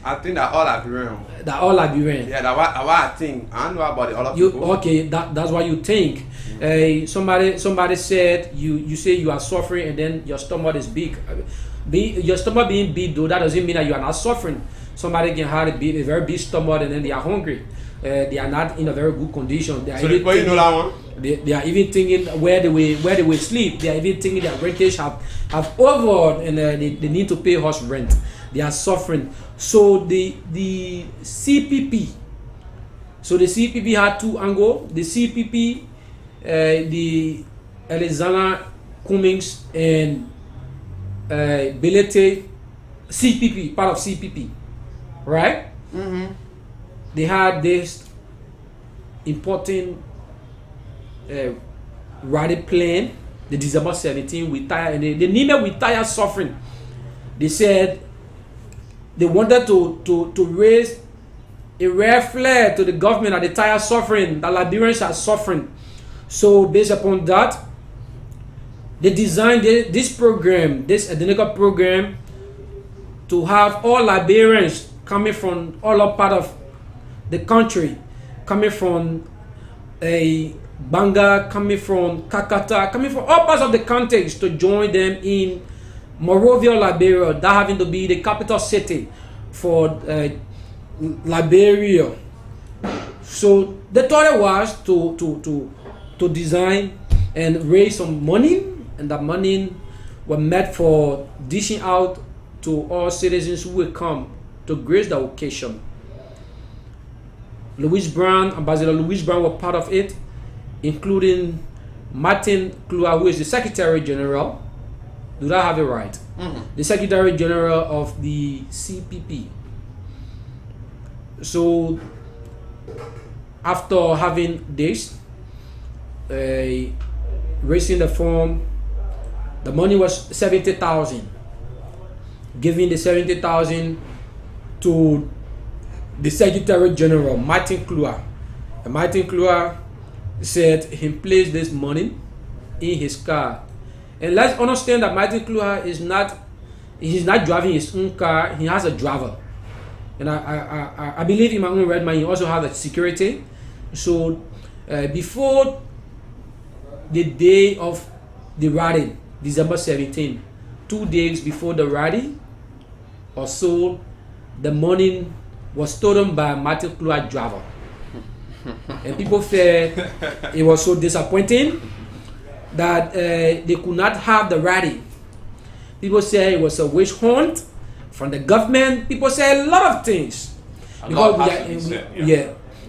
S1: I think that all Liberian.
S2: That all Liberian.
S1: Yeah, that's what I think. I don't know about the other people.
S2: Okay, that's what you think. Somebody said you say you are suffering and then your stomach is big. Your stomach being big, though, that doesn't mean that you are not suffering. Somebody can have a very big stomach and then they are hungry. They are not in a very good condition. They are
S1: you know that one?
S2: They are even thinking where they will sleep. They are even thinking their rentage have over and they need to pay house rent. They are suffering. So the CPP. So the CPP had two angles. The CPP, the Alexander Cummings and Belete CPP, part of CPP, right? They had this important rally plan, the December 17, we tired, and they named it "We Tired Suffering." They said they wanted to raise a red flag to the government that they tired suffering, that Liberians are suffering. So based upon that, they designed this program, this identical program, to have all Liberians coming from all up part of the country, coming from Banga, coming from Kakata, coming from all parts of the country to join them in Monrovia, Liberia, that having to be the capital city for Liberia. So the thought was to design and raise some money, and that money was meant for dishing out to all citizens who will come to grace the occasion. Ambassador Louis Brown was part of it, including Martin Klua, who is the Secretary General. Do I have it right? The Secretary General of the CPP. So after having this, raising the fund, the money was 70,000. Giving the 70,000 to the Secretary General, Martin Klua. And Martin Klua said he placed this money in his car. And let's understand that Martin Klua he's not driving his own car, he has a driver. and I believe in my own right mind he also has a security. So before the day of the rally, December 17, 2 days before the rally or so, the money was stolen by Martin Kluwer driver. And people felt it was so disappointing that they could not have the rally. People say it was a witch hunt from the government. People say a lot of things. Because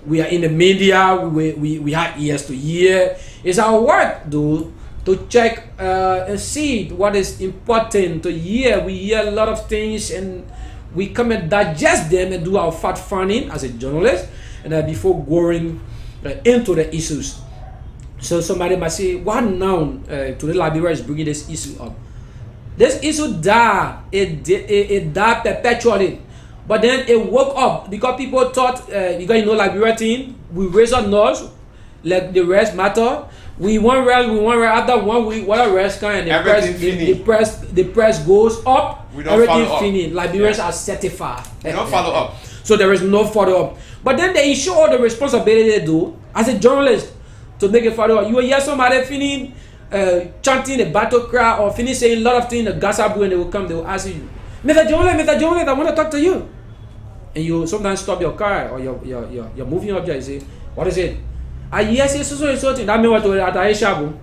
S2: we are in the media, we have ears to hear. It's our work, though, to check and see what is important to hear. We hear a lot of things and we come and digest them and do our fact-finding as a journalist, and before going into the issues. So somebody might say, "What now? Today Liberia is bringing this issue up." This issue died. It died perpetually, but then it woke up because people thought, because you know Liberia thing, we raise our nose like the rest matter. We want rest. After 1 week, what a rest kind, the press goes up. Everything finished. Liberians are certified.
S1: No follow up.
S2: So there is no follow up. But then they issue all the responsibility they do as a journalist to make a follow up. You will hear somebody finish chanting a battle cry or finish saying a lot of things in the gossip, and they will come. They will ask you, Mr. Journalist, I want to talk to you. And you sometimes stop your car or your moving object and say, "What is it?" Yes, it's so thing. That means what at Aisha.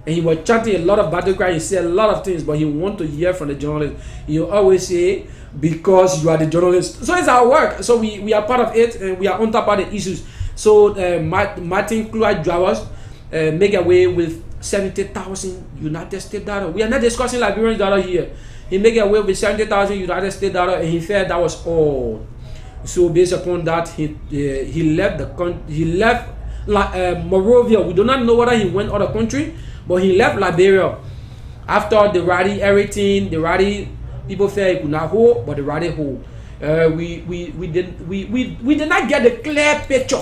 S2: And he was chanting a lot of battle cry. He said a lot of things, but he want to hear from the journalist. You always say, because you are the journalist. So it's our work. So we are part of it, and we are on top of the issues. So Martin Kluwer drivers make away with 70,000 United States dollars. We are not discussing Liberian dollar here. He make away with 70,000 United States dollars, and he felt that was all. So based upon that, he left the country. He left Monrovia. We do not know whether he went out of the country, but he left Liberia after the rally. Everything the rally, people felt he could not hold, but the rally hold. We did not get the clear picture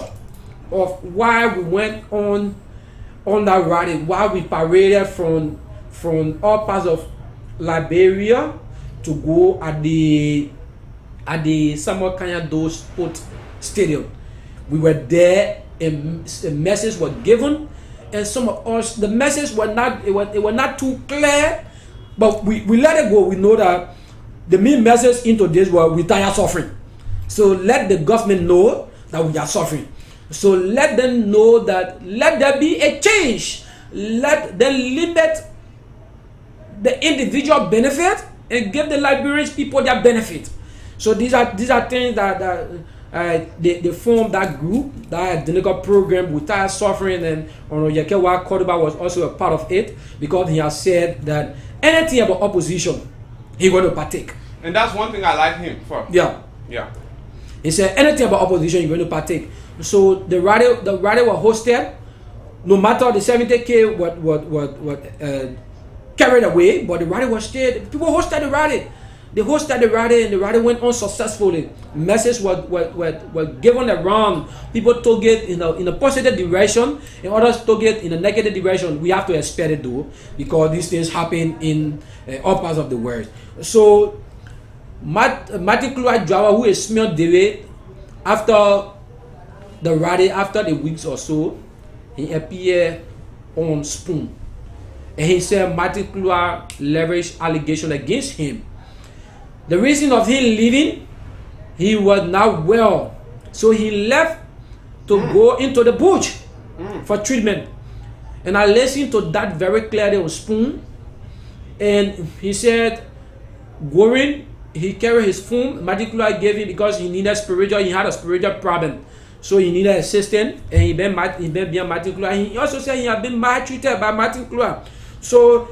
S2: of why we went on that rally, why we paraded from all parts of Liberia to go at the Samuel Kanyado Sport Stadium. We were there, and a message was given, and some of us, the message was not too clear, but we let it go. We know that the main message into this was we tired suffering. So let the government know that we are suffering. So let them know that let there be a change. Let them limit the individual benefit and give the Liberian people their benefit. So these are things that they formed that group, that identical program with tired suffering, and Yakewa Cordoba was also a part of it because he has said that anything about opposition, he going to partake.
S1: And that's one thing I like him for.
S2: Yeah. He said anything about opposition, you're going to partake. So the rally was hosted. No matter the 70K what carried away, but the rally was still. People hosted the rally. They hosted the rally, and the rally went on successfully. Messages were given around. People took it in a positive direction, and others took it in a negative direction. We have to expect it though, because these things happen in all parts of the world. So Martin Kluwer driver, who is Smith David, after the rally, after the weeks or so, he appeared on Spoon, and he said Martin Kluwer leveraged allegation against him. The reason of him leaving, he was not well, so he left to go into the bush for treatment. And I listened to that very clearly on Spoon, and he said, going, he carried his phone. Martin Kluwer gave him because he needed spiritual. He had a spiritual problem, so he needed assistance, and he been being Martin Kluwer. He also said he had been maltreated by Martin Kluwer. So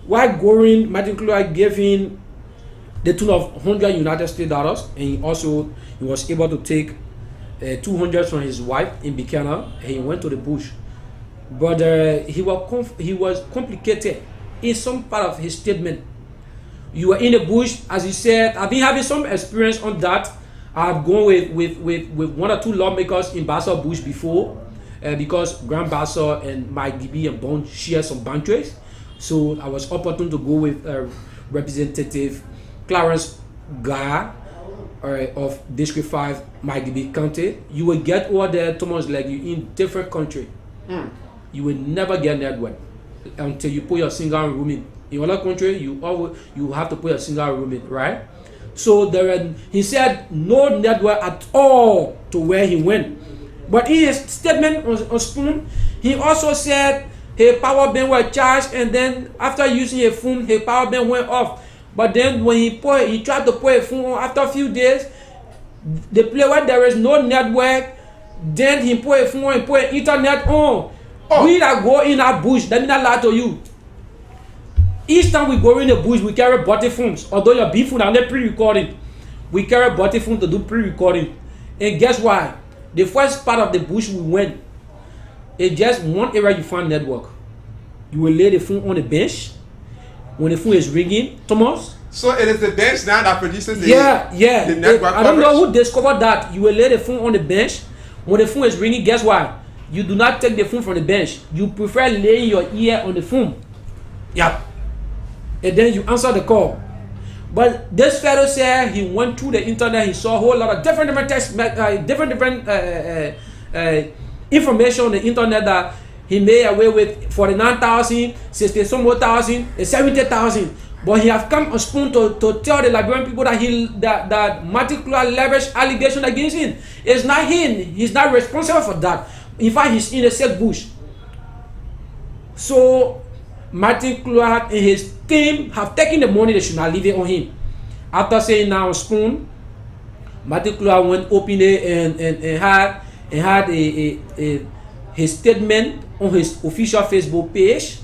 S2: while going, Martin Kluwer gave him the tune of 100 United States dollars, and he was able to take 200 from his wife in Buchanan, and he went to the bush. But he was complicated in some part of his statement. You were in the bush, as he said. I've been having some experience on that. I've gone with one or two lawmakers in Bassa Bush before, because Grand Bassa and Mike DB and Bone share some boundaries. So I was opportune to go with Representative Clarence Gaya of District 5 might be counted. You will get over there, Thomas, like you in different country. You will never get network until you put your single room in. In other country, you have to put a single room in, right? So he said no network at all to where he went. But in his statement on Spoon, he also said his power bank was charged, and then after using a phone, his power bank went off. But then when he tried to put a phone on, after a few days, the place where there is no network, then he put a phone, he put internet on. We that go in that bush, let me not lie to you. Each time we go in the bush, we carry body phones. Although your B phone are not pre-recording, we carry body phone to do pre-recording. And guess why? The first part of the bush we went, it's just one area you find network. You will lay the phone on the bench. When the phone is ringing, Thomas.
S1: So it is the bench now that produces the
S2: the
S1: network
S2: I don't know who discovered that. You will lay the phone on the bench. When the phone is ringing, guess why? You do not take the phone from the bench. You prefer laying your ear on the phone. Yeah. And then you answer the call. But this fellow said he went through the internet. He saw a whole lot of different information on the internet that he made away with 49,000, 60 some more thousand, and 70,000. But he have come on Spoon to tell the Liberian people that Martin Clua leveraged allegation against him. It's not him. He's not responsible for that. In fact, he's in the said bush. So Martin Clua and his team have taken the money. They should not leave it on him. After saying now on Spoon, Martin Clua went open it and had his statement on his official Facebook page,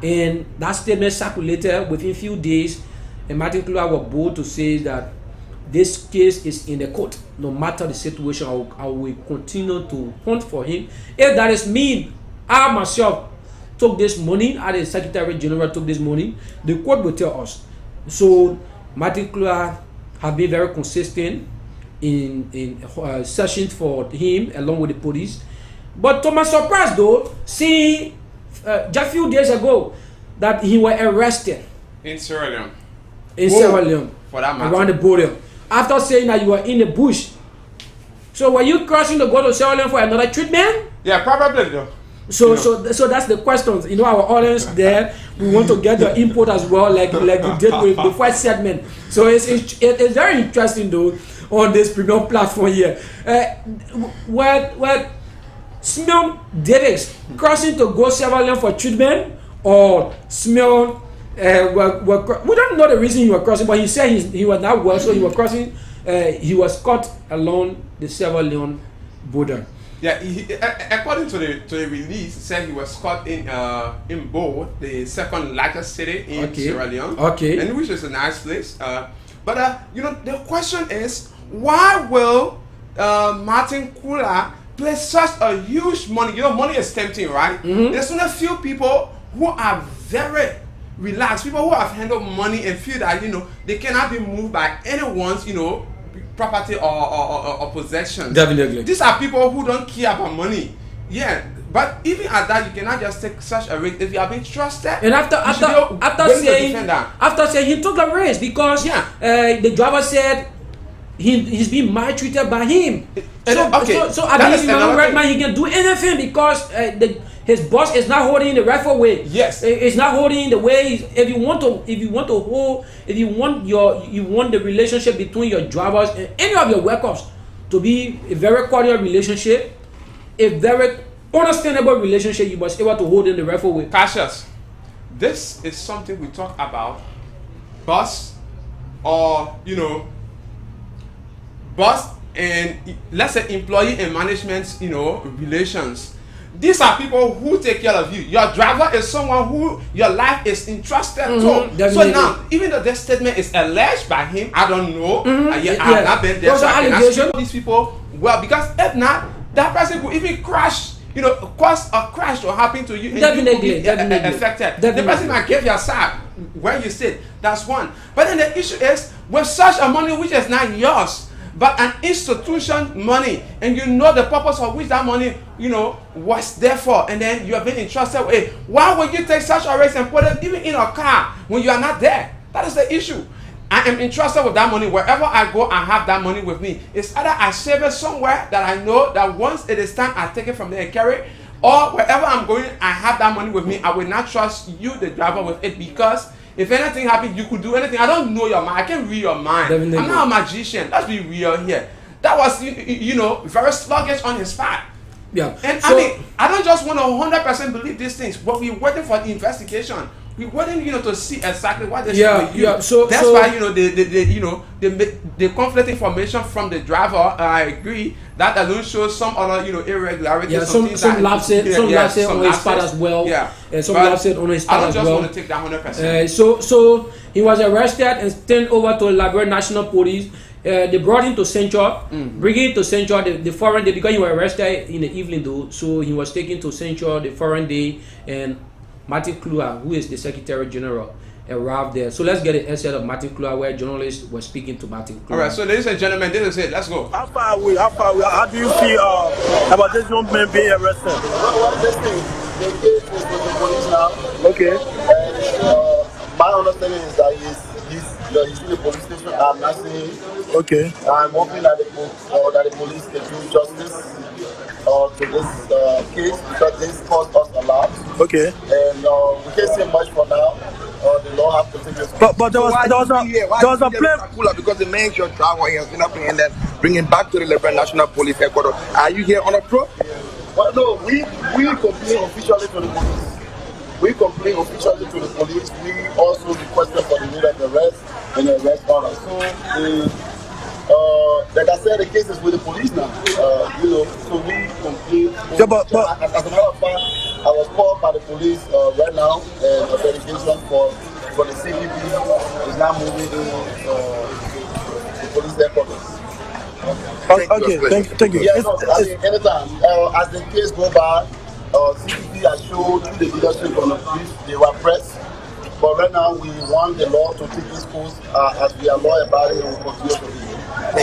S2: and that statement circulated within a few days. And Martin Clua was bold to say that this case is in the court. No matter the situation, I will continue to hunt for him. If that is me, I myself took this money, the Secretary General took this money, the court will tell us. So Martin Clua have been very consistent in searching for him along with the police. But to my surprise though, see just a few days ago that he was arrested
S1: in Sierra Leone.
S2: Sierra Leone,
S1: for that matter,
S2: around the border, after saying that you were in the bush. So were you crossing to go to Sierra Leone for another treatment?
S1: Yeah, probably though.
S2: So that's the questions. You know, our audience there, we want to get your input as well, like you did with the first segment. So it's very interesting though on this premium platform here. What Simeon Davis crossing to go Sierra Leone for treatment, or Simeon we don't know the reason he was crossing, but he said he was not well, so he was crossing. He was caught along the Sierra Leone border.
S1: Yeah, according to the release, it said he was caught in Bo, the second largest city in Sierra Leone. And which is a nice place. But you know, the question is, why will Martin Clua place such a huge money? You know, money is tempting, right? There's only a few people who are very relaxed, people who have handled money and feel that, you know, they cannot be moved by anyone's, you know, property or possession.
S2: Definitely.
S1: These are people who don't care about money. Yeah, but even at that, you cannot just take such a risk if you are being trusted. And
S2: after saying he took a risk because the driver said he's being maltreated by him. So I believe in right man, he can do anything because his boss is not holding the rightful way.
S1: Yes,
S2: it's not holding the way. If you want the relationship between your drivers and any of your workers to be a very cordial relationship, a very understandable relationship, you must be able to hold in the rightful way.
S1: Cassius, this is something we talk about. Boss, or you know, boss and let's say employee and management, you know, relations. These are people who take care of you. Your driver is someone who your life is entrusted to.
S2: Definitely.
S1: So now, even though this statement is alleged by him, I don't know. I have not been there. So I can ask these people, well, because if not, that person could even crash, you know, cause a crash to happen to you, and
S2: definitely,
S1: you could be affected. The person might give your side where you sit. That's one. But then the issue is, with such a money which is not yours, but an institution money, and you know the purpose for which that money, you know, was there for, and then you have been entrusted with it. Why would you take such a risk and put it even in a car when you are not there? That is the issue. I am entrusted with that money. Wherever I go, I have that money with me. It's either I save it somewhere that I know that once it is time, I take it from there and carry it, or wherever I'm going, I have that money with me. I will not trust you, the driver, with it, because if anything happens, you could do anything. I don't know your mind. I can't read your mind.
S2: Definitely.
S1: I'm not a magician. Let's be real here. That was, very sluggish on his part.
S2: Yeah.
S1: And
S2: So-
S1: I mean, I don't just want to 100% believe these things, but we're waiting for the investigation. We're waiting, to see exactly what they should do.
S2: Yeah. So
S1: That's why, they conflict information from the driver. I agree. That alone shows some other, irregularities.
S2: Yeah, some lapses on his part as well.
S1: Yeah.
S2: And some
S1: But
S2: lapses on his
S1: I
S2: part
S1: don't
S2: as
S1: just
S2: well.
S1: want to take that 100%.
S2: So he was arrested and turned over to the Liberia National Police. They brought him to Central, bringing him to Central the foreign day, because he was arrested in the evening though. So he was taken to Central the foreign day, and Martin Klua, who is the Secretary General, arrived there. So let's get an excerpt of Martin Klua where journalists were speaking to Martin Klua.
S1: All right, so ladies and gentlemen, this is it. Let's go.
S4: How far away? How do you see about this young man being arrested?
S5: Well, this thing, the case is with the police now.
S4: Okay.
S5: And my understanding is that he's in the police station. I'm not seeing him.
S4: Okay.
S5: I'm hoping that the police can do justice to this case, because this cost us a lot.
S4: Okay.
S5: And we can't say much for now. The law have to take this.
S4: But there was a plan.
S6: Because the main church driver has been up and then bringing back to the Liberia National Police headquarters. Are you here on a pro?
S5: Well, no, we complain officially to the police. We complain officially to the police. We also requested for the immediate arrest and arrest order. So, like I said, the case is with the police now. So we complain.
S4: Yeah, but
S5: as a matter of fact, I was called by the police right now, and a verification for the CPP is now moving to the police headquarters.
S4: Okay, thank you.
S5: Yeah, anytime. As the case go by, CPP has showed to the leadership on the police, they were pressed. But right now, we want the law to take its course as we are law about it and we continue to be.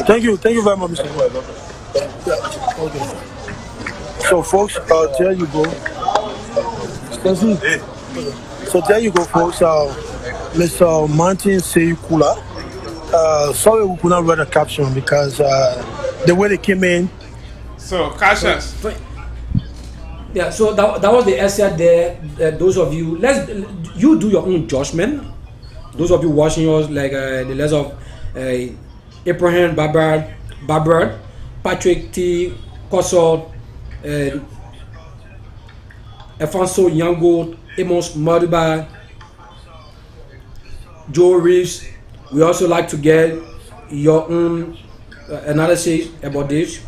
S4: Thank you very much, Mr. Okay. So, folks, there you go. So there you go, folks. Mr. Martin Seyoukula. Sorry we could not read the caption because the way they came in.
S1: So, Cassius.
S2: Yeah, so that was the essay there. Those of you, you do your own judgment. Those of you watching us, like the less of Abraham Barbara, Patrick T. Kosol, Afonso Yango, Amos Modiba, Joe Reeves. We also like to get your own analysis about this.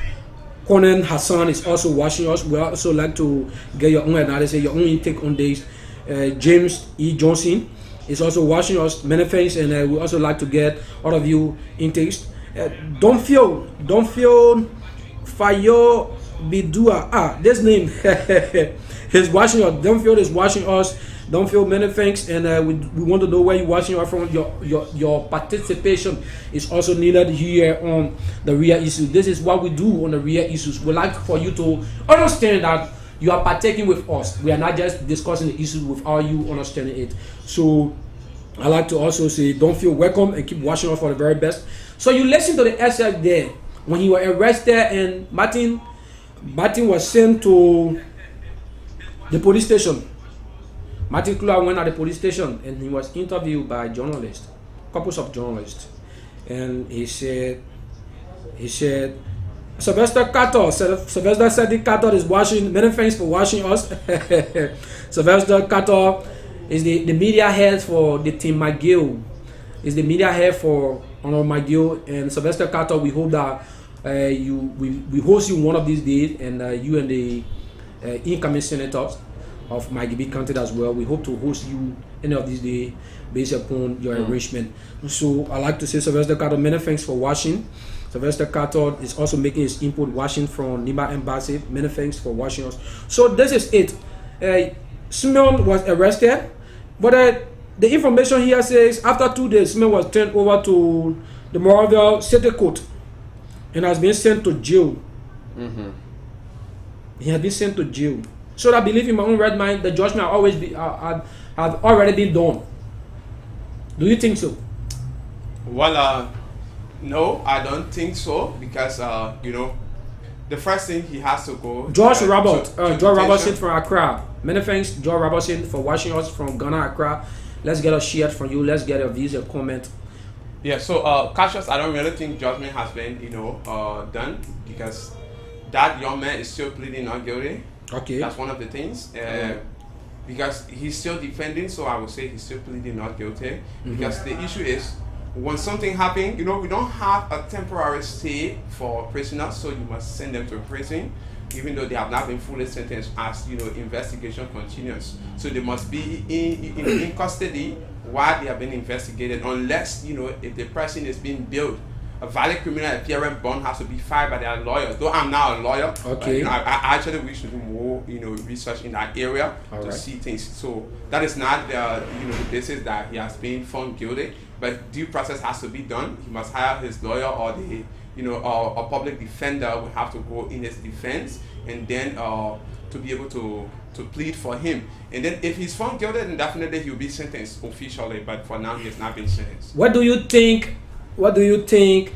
S2: Conan Hassan is also watching us. We also like to get your own analysis, your own intake on this. James E. Johnson is also watching us. Many thanks, and we also like to get all of you intakes. Don't feel Fayo Bidua. This name is watching us. Don't feel is watching us. Don't feel many thanks, and we want to know where you're watching us from. Your participation is also needed here on the real issues. This is what we do on the real issues. We like for you to understand that you are partaking with us. We are not just discussing the issues without you understanding it. So I like to also say, don't feel welcome and keep watching us for the very best. So you listen to the essay there when he was arrested, and Martin was sent to the police station. Martin Klua went at the police station and he was interviewed by journalists, couples of journalists, and he said, Sylvester Carter said Carter is watching. Many thanks for watching us. Sylvester Carter is the media head for the team McGill. Is the media head for Honorable McGill, and Sylvester Carter. We hope that we host you one of these days, and you and the incoming senators of Magibee County as well. We hope to host you any of these days based upon your arrangement. So I like to say, Sylvester Carter, many thanks for watching. Sylvester Carter is also making his input watching from Nima Embassy. Many thanks for watching us. So this is it. Simeon was arrested, but the information here says after 2 days, Simeon was turned over to the Moravia City Court and has been sent to jail. He has been sent to jail. So I believe in my own right mind, the judgment have already been done. Do you think so?
S1: Well, no, I don't think so because you know, the first thing he has to go.
S2: George Robertson
S1: detention.
S2: from Accra. Many thanks, George Robertson, for watching us from Ghana, Accra. Let's get a share from you. Let's get a views, a comment.
S1: Yeah, so Cassius, I don't really think judgment has been, you know, done because that young man is still pleading not guilty.
S2: Okay.
S1: That's one of the things. Because he's still defending, so I would say he's still pleading not guilty. Because the issue is, when something happens, you know, we don't have a temporary stay for prisoners, so you must send them to prison, even though they have not been fully sentenced, as you know, investigation continues. So they must be in custody while they are being investigated, unless, you know, if the person is being billed. A valid criminal appearance bond has to be filed by their lawyer. Though I'm now a lawyer, but, you know, I actually wish to do more, you know, research in that area to see things. So that is not the, you know, the basis that he has been found guilty. But due process has to be done. He must hire his lawyer, or the, you know, or a public defender will have to go in his defense, and then to be able to plead for him. And then if he's found guilty, then definitely he will be sentenced officially. But for now, he has not been sentenced.
S2: What do you think? What do you think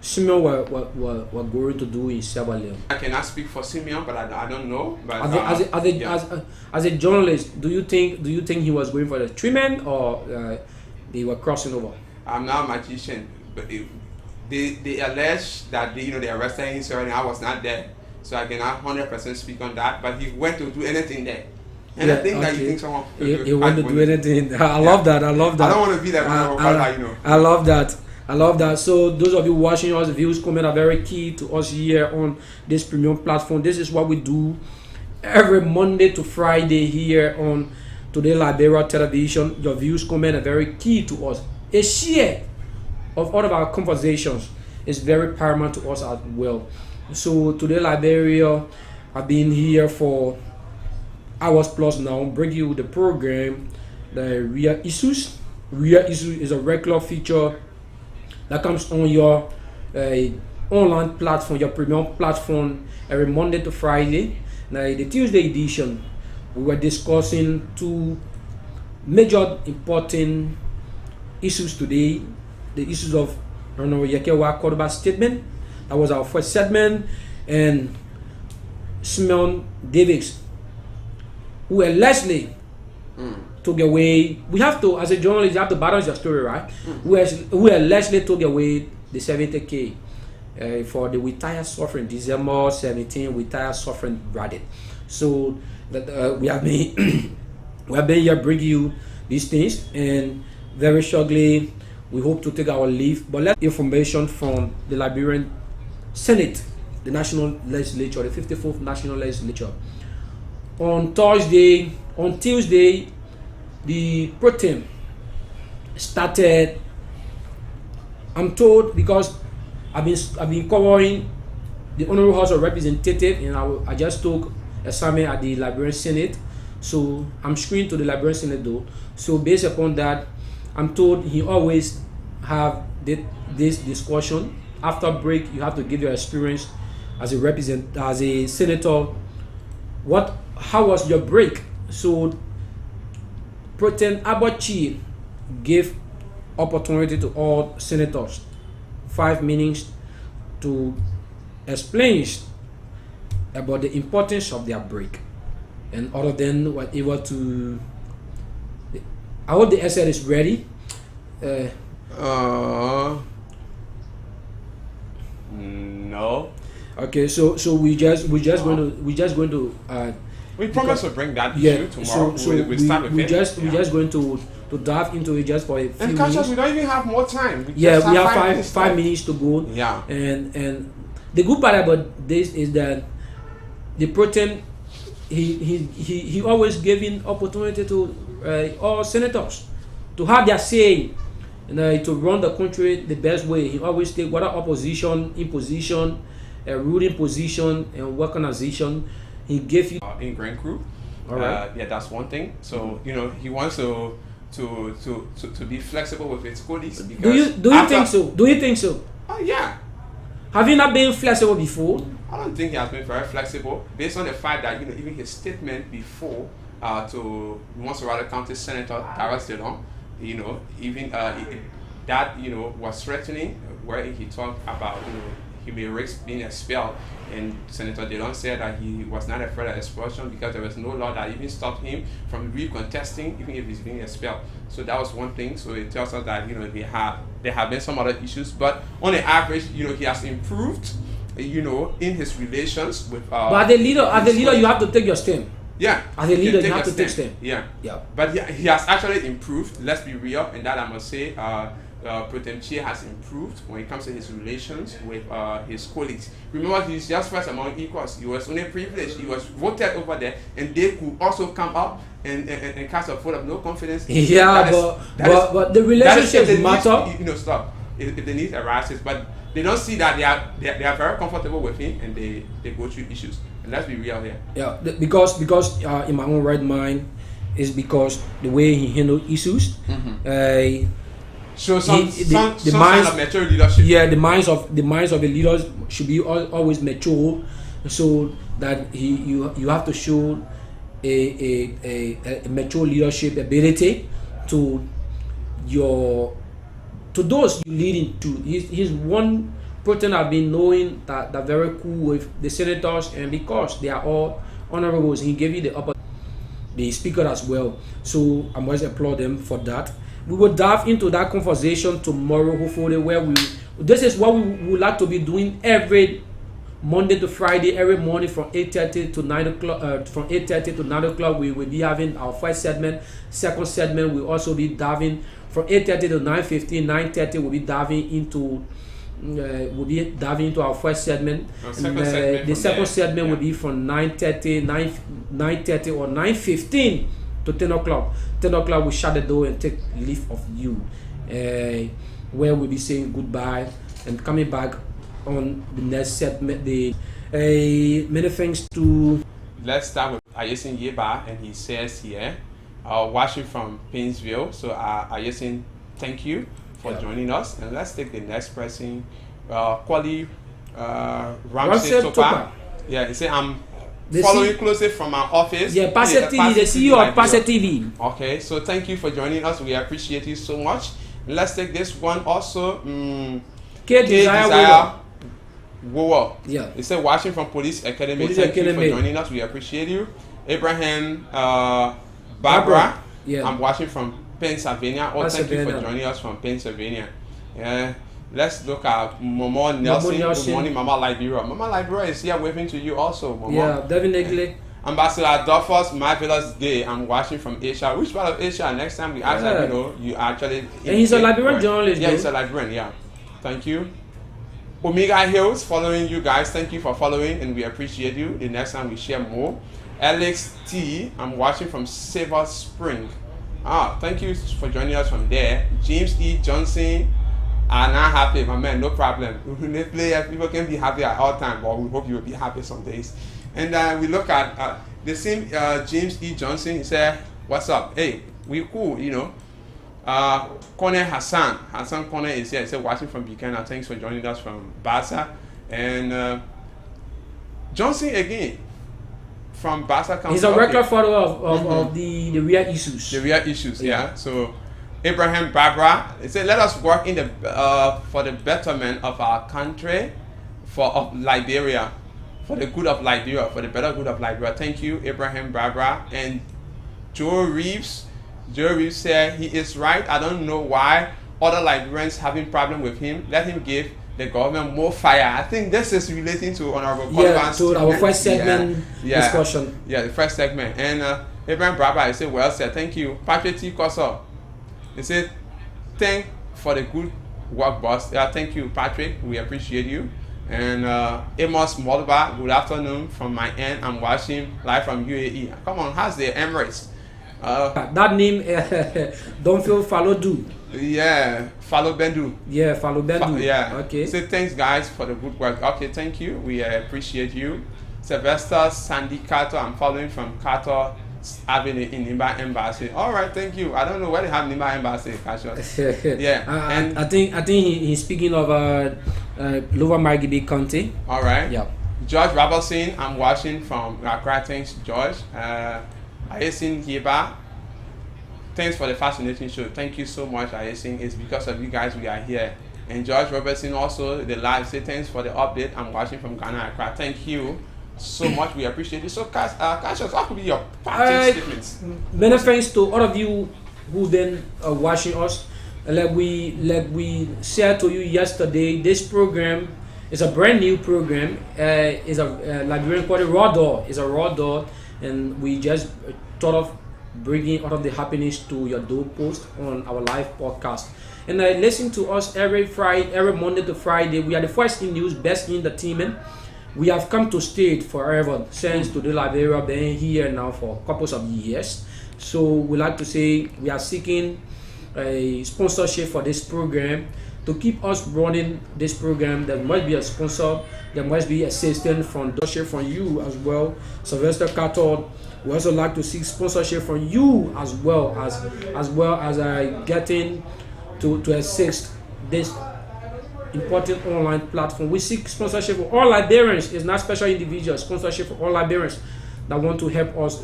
S2: Simeon were going to do in Sierra Leone?
S1: I cannot speak for Simeon, but I don't know. But
S2: as a journalist, do you think he was going for the treatment, or they were crossing over?
S1: I'm not a magician, but they allege that they arrested him. So I was not there, so I cannot 100% speak on that. But he went to do anything there. And I think that you think someone
S2: he went to do anything. I love that. I love that.
S1: I don't want to be that you know.
S2: I love that. I love that. So those of you watching us, views, comment are very key to us here on this premium platform. This is what we do every Monday to Friday here on Today Liberia Television. Your views, comment are very key to us. A share of all of our conversations is very paramount to us as well. So Today Liberia, I've been here for hours plus now, bring you the program, the Real Issues. Real Issues is a regular feature that comes on your online platform, your premium platform, every Monday to Friday. Now, the Tuesday edition, we were discussing two major important issues today. The issues of Honorable Yakewa Kordoba's statement. That was our first segment. And Simeon Davis, who allegedly took away, we have to, as a journalist, you have to balance your story, right? Who allegedly took away the 70K for the retired suffering, December 17, retired suffering verdict. So that we have been here bringing you these things, and very shortly we hope to take our leave. But let's information from the Liberian Senate, the National Legislature, the 54th National Legislature. On Tuesday, the protem started. I'm told, because I've been covering the Honorable House of Representatives, and I just took a summit at the Liberian Senate, so I'm screened to the Liberian Senate though. So based upon that, I'm told he always have this discussion after break. You have to give your experience as a senator. How was your break? So Protem Abachi gave opportunity to all senators 5 minutes to explain about the importance of their break, and all of them were able to. I hope the essay is ready.
S1: No.
S2: Okay, so we just going to.
S1: We promise to bring that issue tomorrow. We'll start with
S2: we're just going to dive into it just for a few
S1: minutes. And we don't even have more time.
S2: We have 5 minutes to go.
S1: Yeah.
S2: And the good part about this is that the Protem, he always giving opportunity to all senators to have their say, and to run the country the best way. He always take whether opposition, imposition, ruling position, and organization. He gave you
S1: in Grand Crew.
S2: All right.
S1: Yeah, that's one thing. So he wants to be flexible with his colleagues.
S2: Do you think so? Do you think so?
S1: Yeah.
S2: Have you not been flexible before?
S1: I don't think he has been very flexible, based on the fact that even his statement before to Montserrat County Senator Dara Dillon, even that was threatening, where he talked about he may risk being expelled. And Senator Delon said that he was not afraid of expulsion because there was no law that even stopped him from recontesting, even if he's being expelled. So that was one thing. So it tells us that there have been some other issues, but on the average, he has improved, in his relations with.
S2: But as a leader, you have to take your stand.
S1: Yeah,
S2: as a leader, you have to take stand.
S1: Yeah.
S2: Yeah.
S1: But he has actually improved. Let's be real, and that I must say. Pro Tem Chair has improved when it comes to his relations with his colleagues. Remember, he's just first among equals. He was only privileged. He was voted over there, and they could also come up and cast a vote of no confidence.
S2: Yeah, but the relationships matter.
S1: Stop. If the need arises, but they don't see that they are very comfortable with him, and they go through issues. And let's be real here.
S2: Yeah, because in my own right mind, is because the way he handled issues.
S1: So some kind of mature leadership.
S2: Yeah, the minds of the leaders should be always mature, so that you have to show a mature leadership ability to those you leading to. He's one person I've been knowing that very cool with the senators, and because they are all honorables, he gave you the speaker as well. So I must applaud them for that. We will dive into that conversation tomorrow, hopefully, where this is what we would like to be doing every Monday to Friday, every morning from 8:30 to 9 o'clock. From 8:30 to 9 o'clock, we will be having our first segment. Second segment, we'll also be diving from 8:30 to 9:15. 9:30, we'll be diving into our first segment. The second segment will be from 9:30 or 9:15 to 10 o'clock. 10 o'clock, we shut the door and take leave of you, where we'll be saying goodbye and coming back on the next segment. Many thanks to.
S1: Let's start with Ayesin Yeba, and he says here, watching from Painesville. So Ayesin, thank you for joining us, and let's take the next person, Kwali Ramsey Topa. Yeah, he said, I'm following closely from our office.
S2: Yeah, Passe TV, the CEO of Passe TV.
S1: Okay, so thank you for joining us. We appreciate you so much. Let's take this one also.
S2: K Desire
S1: Wowo.
S2: Yeah.
S1: He said, watching from Police Academy. Thank you for joining us. We appreciate you. Abraham Barbara.
S2: Yeah.
S1: I'm watching from Pennsylvania. Thank you for joining us from Pennsylvania. Yeah. Let's look at Momo Nelson. Good morning, Mama Liberia. Mama Liberia is here waving to you also, Momo.
S2: Yeah, definitely.
S1: Ambassador Adolphus Marvelous Day. I'm watching from Asia. Which part of Asia? Next time we actually, you actually.
S2: And he's a Liberian journalist.
S1: Yeah, he's a Liberian. Yeah. Thank you. Omega Hills following you guys. Thank you for following, and we appreciate you. The next time we share more. Alex T. I'm watching from Silver Spring. Thank you for joining us from there. James E. Johnson. I'm not happy, my man, no problem. People can be happy at all times, but we hope you will be happy some days. And we look at the same James E. Johnson. He said, what's up? Hey, we cool, Kone Hassan Kone is here. He said, watching from Buchanan. Thanks for joining us from Basa. And Johnson again from Basa County.
S2: He's a regular follower of the real issues.
S1: The real issues, yeah. So Abraham Barbara, he said, let us work in for the betterment of our country, of Liberia, for the good of Liberia, for the better good of Liberia. Thank you, Abraham Barbara. And Joe Reeves said, he is right. I don't know why other Liberians having problem with him. Let him give the government more fire. I think this is relating to Honorable Colivan's
S2: to our first segment discussion.
S1: Yeah, the first segment. And Abraham Barbara, he said, well said. Thank you. Patrick T. Koso, he said, thank for the good work, boss. Yeah, thank you, Patrick. We appreciate you. And Amos Molba, good afternoon from my end. I'm watching live from UAE. Come on, how's the Emirates?
S2: That name, don't feel follow do.
S1: Yeah, follow Bendu.
S2: Yeah, follow Bendu.
S1: Yeah.
S2: Okay.
S1: So thanks, guys, for the good work. Okay, thank you. We appreciate you. Sylvester Sandy Carter. I'm following from Carter Avenue in Nimba Embassy. All right, thank you. I don't know where they have Nimba Embassy. Yeah.
S2: And I think he's speaking of Lower Margibi County.
S1: All right.
S2: Yeah.
S1: George Robertson. I'm watching from Accra. Thanks, George. Ayesin Yeba. Thanks for the fascinating show. Thank you so much, Ayesing. It's because of you guys we are here. And George Robertson also, the live, say thanks for the update. I'm watching from Ghana, Accra. Thank you so much. We appreciate it. So, Cassius, what could be your parting statements?
S2: Many thanks to all of you who been watching us. Like we said to you yesterday, this program is a brand new program. It's a Liberian called Raw Door. It's a raw door, and we just thought of bringing all of the happiness to your doorpost on our live podcast. And listen to us every Friday, every Monday to Friday. We are the first in news, best in the team. And we have come to stay forever since Today Liberia been here now for couples of years. So we like to say we are seeking a sponsorship for this program. To keep us running this program, there must be a sponsor, there must be assistance from sponsorship from you as well. Sylvester Cathode, we also like to seek sponsorship from you as well as getting to assist this important online platform. We seek sponsorship for all Liberians. It's not special individuals. Sponsorship for all Liberians that want to help us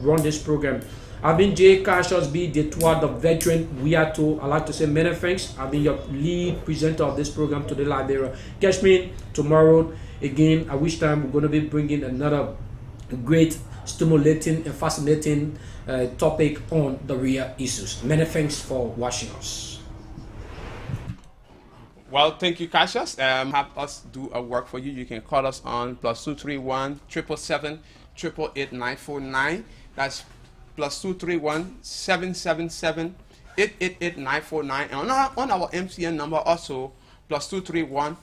S2: run this program. I've been J. Cassius B. Detua, the veteran Wiato. I'd like to say many thanks. I've been your lead presenter of this program, Today Liberia. Catch me tomorrow again, at which time we're going to be bringing another great, stimulating and fascinating topic on the real issues. Many thanks for watching us.
S1: Well, thank you, Cassius. Have us do a work for you. You can call us on +231 777 888 949. That's +231 777 888 949. And on our MTN number also +231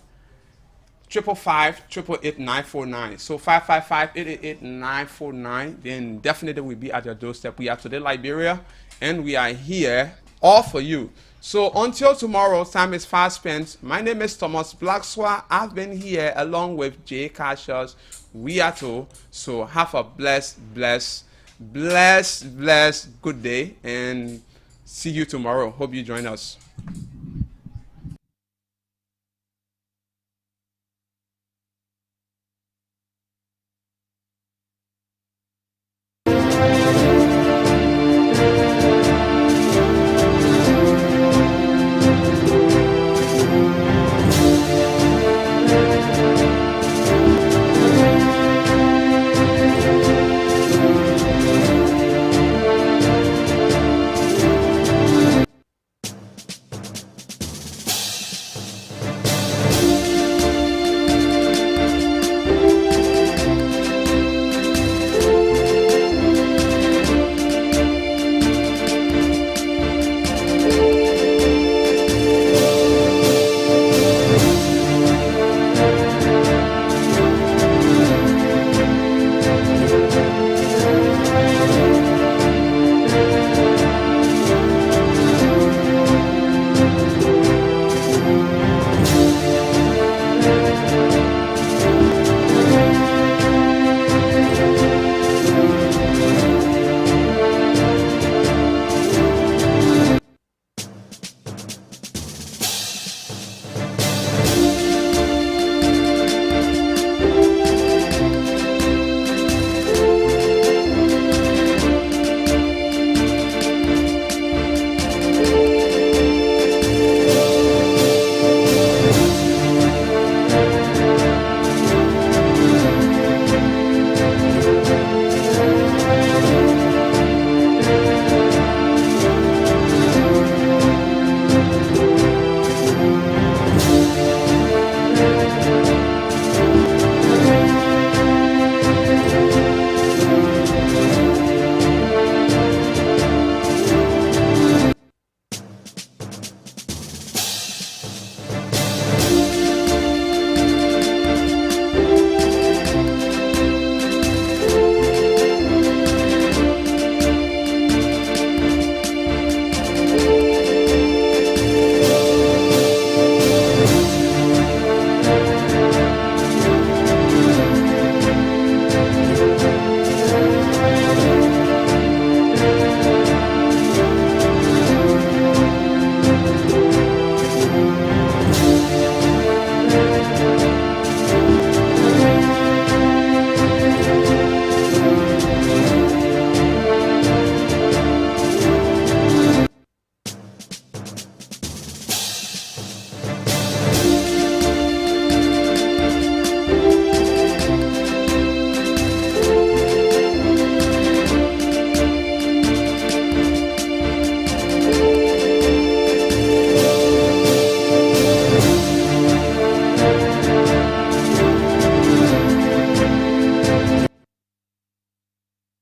S1: 555 888 949. So 555 888 949. Then definitely we'll be at your doorstep. We are Today Liberia, and we are here all for you. So until tomorrow, time is fast spent. My name is Thomas Blackswa. I've been here along with J. Cassius Wiato. So have a blessed good day, and see you tomorrow. Hope you join us.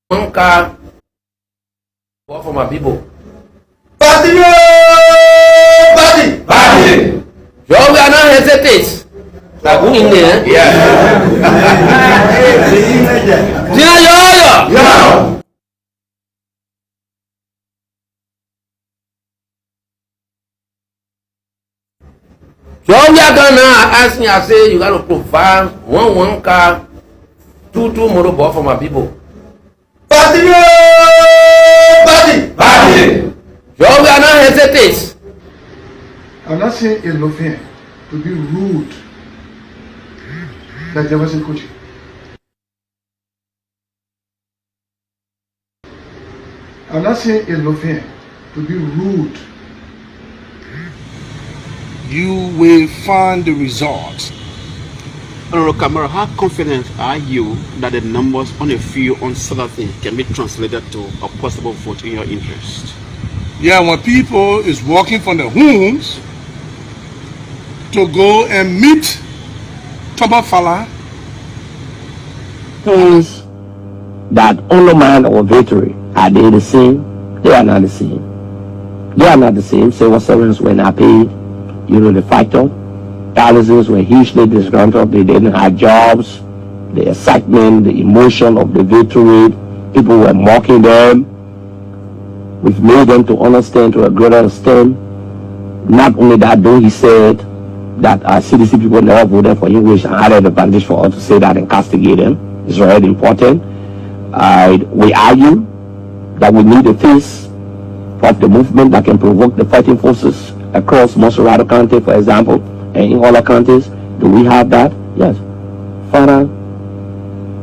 S2: One car for my people.
S5: Party!
S2: You all are not hesitate. Like who in there?
S5: Yeah.
S2: So we are gonna ask me, I say you gotta provide one car, two motorbike for my people.
S5: Party!
S2: So we are not hesitate.
S7: I'm not saying it's nothing to be rude, like Jefferson Kuchi. I'm not saying it's nothing to be rude.
S8: You will find the results.
S9: Honorable Kamara, how confident are you that the numbers on a few unsettled things can be translated to a possible vote in your interest?
S8: Yeah, when people is walking from the homes to go and meet Tobafala,
S10: things that undermine our victory, are they the same? They are not the same. They are not the same. Civil servants were not paid. You know, the factor. Thousands were hugely disgruntled. They didn't have jobs. The excitement, the emotion of the victory, people were mocking them. We've made them to understand to a greater extent. Not only that, though, he said that CDC people never voted for him, which had an advantage for us to say that and castigate him. It's very important. We argue that we need a face of the movement that can provoke the fighting forces across Montserrat County, for example, and in other counties. Do we have that? Yes. Father,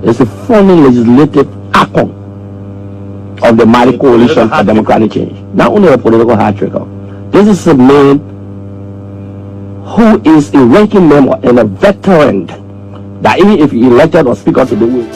S10: it's a funny legislative outcome of the mighty coalition for democratic change. Not only a political hat trick. This is a man who is a ranking member and a veteran that even if he elected or speaker to the will.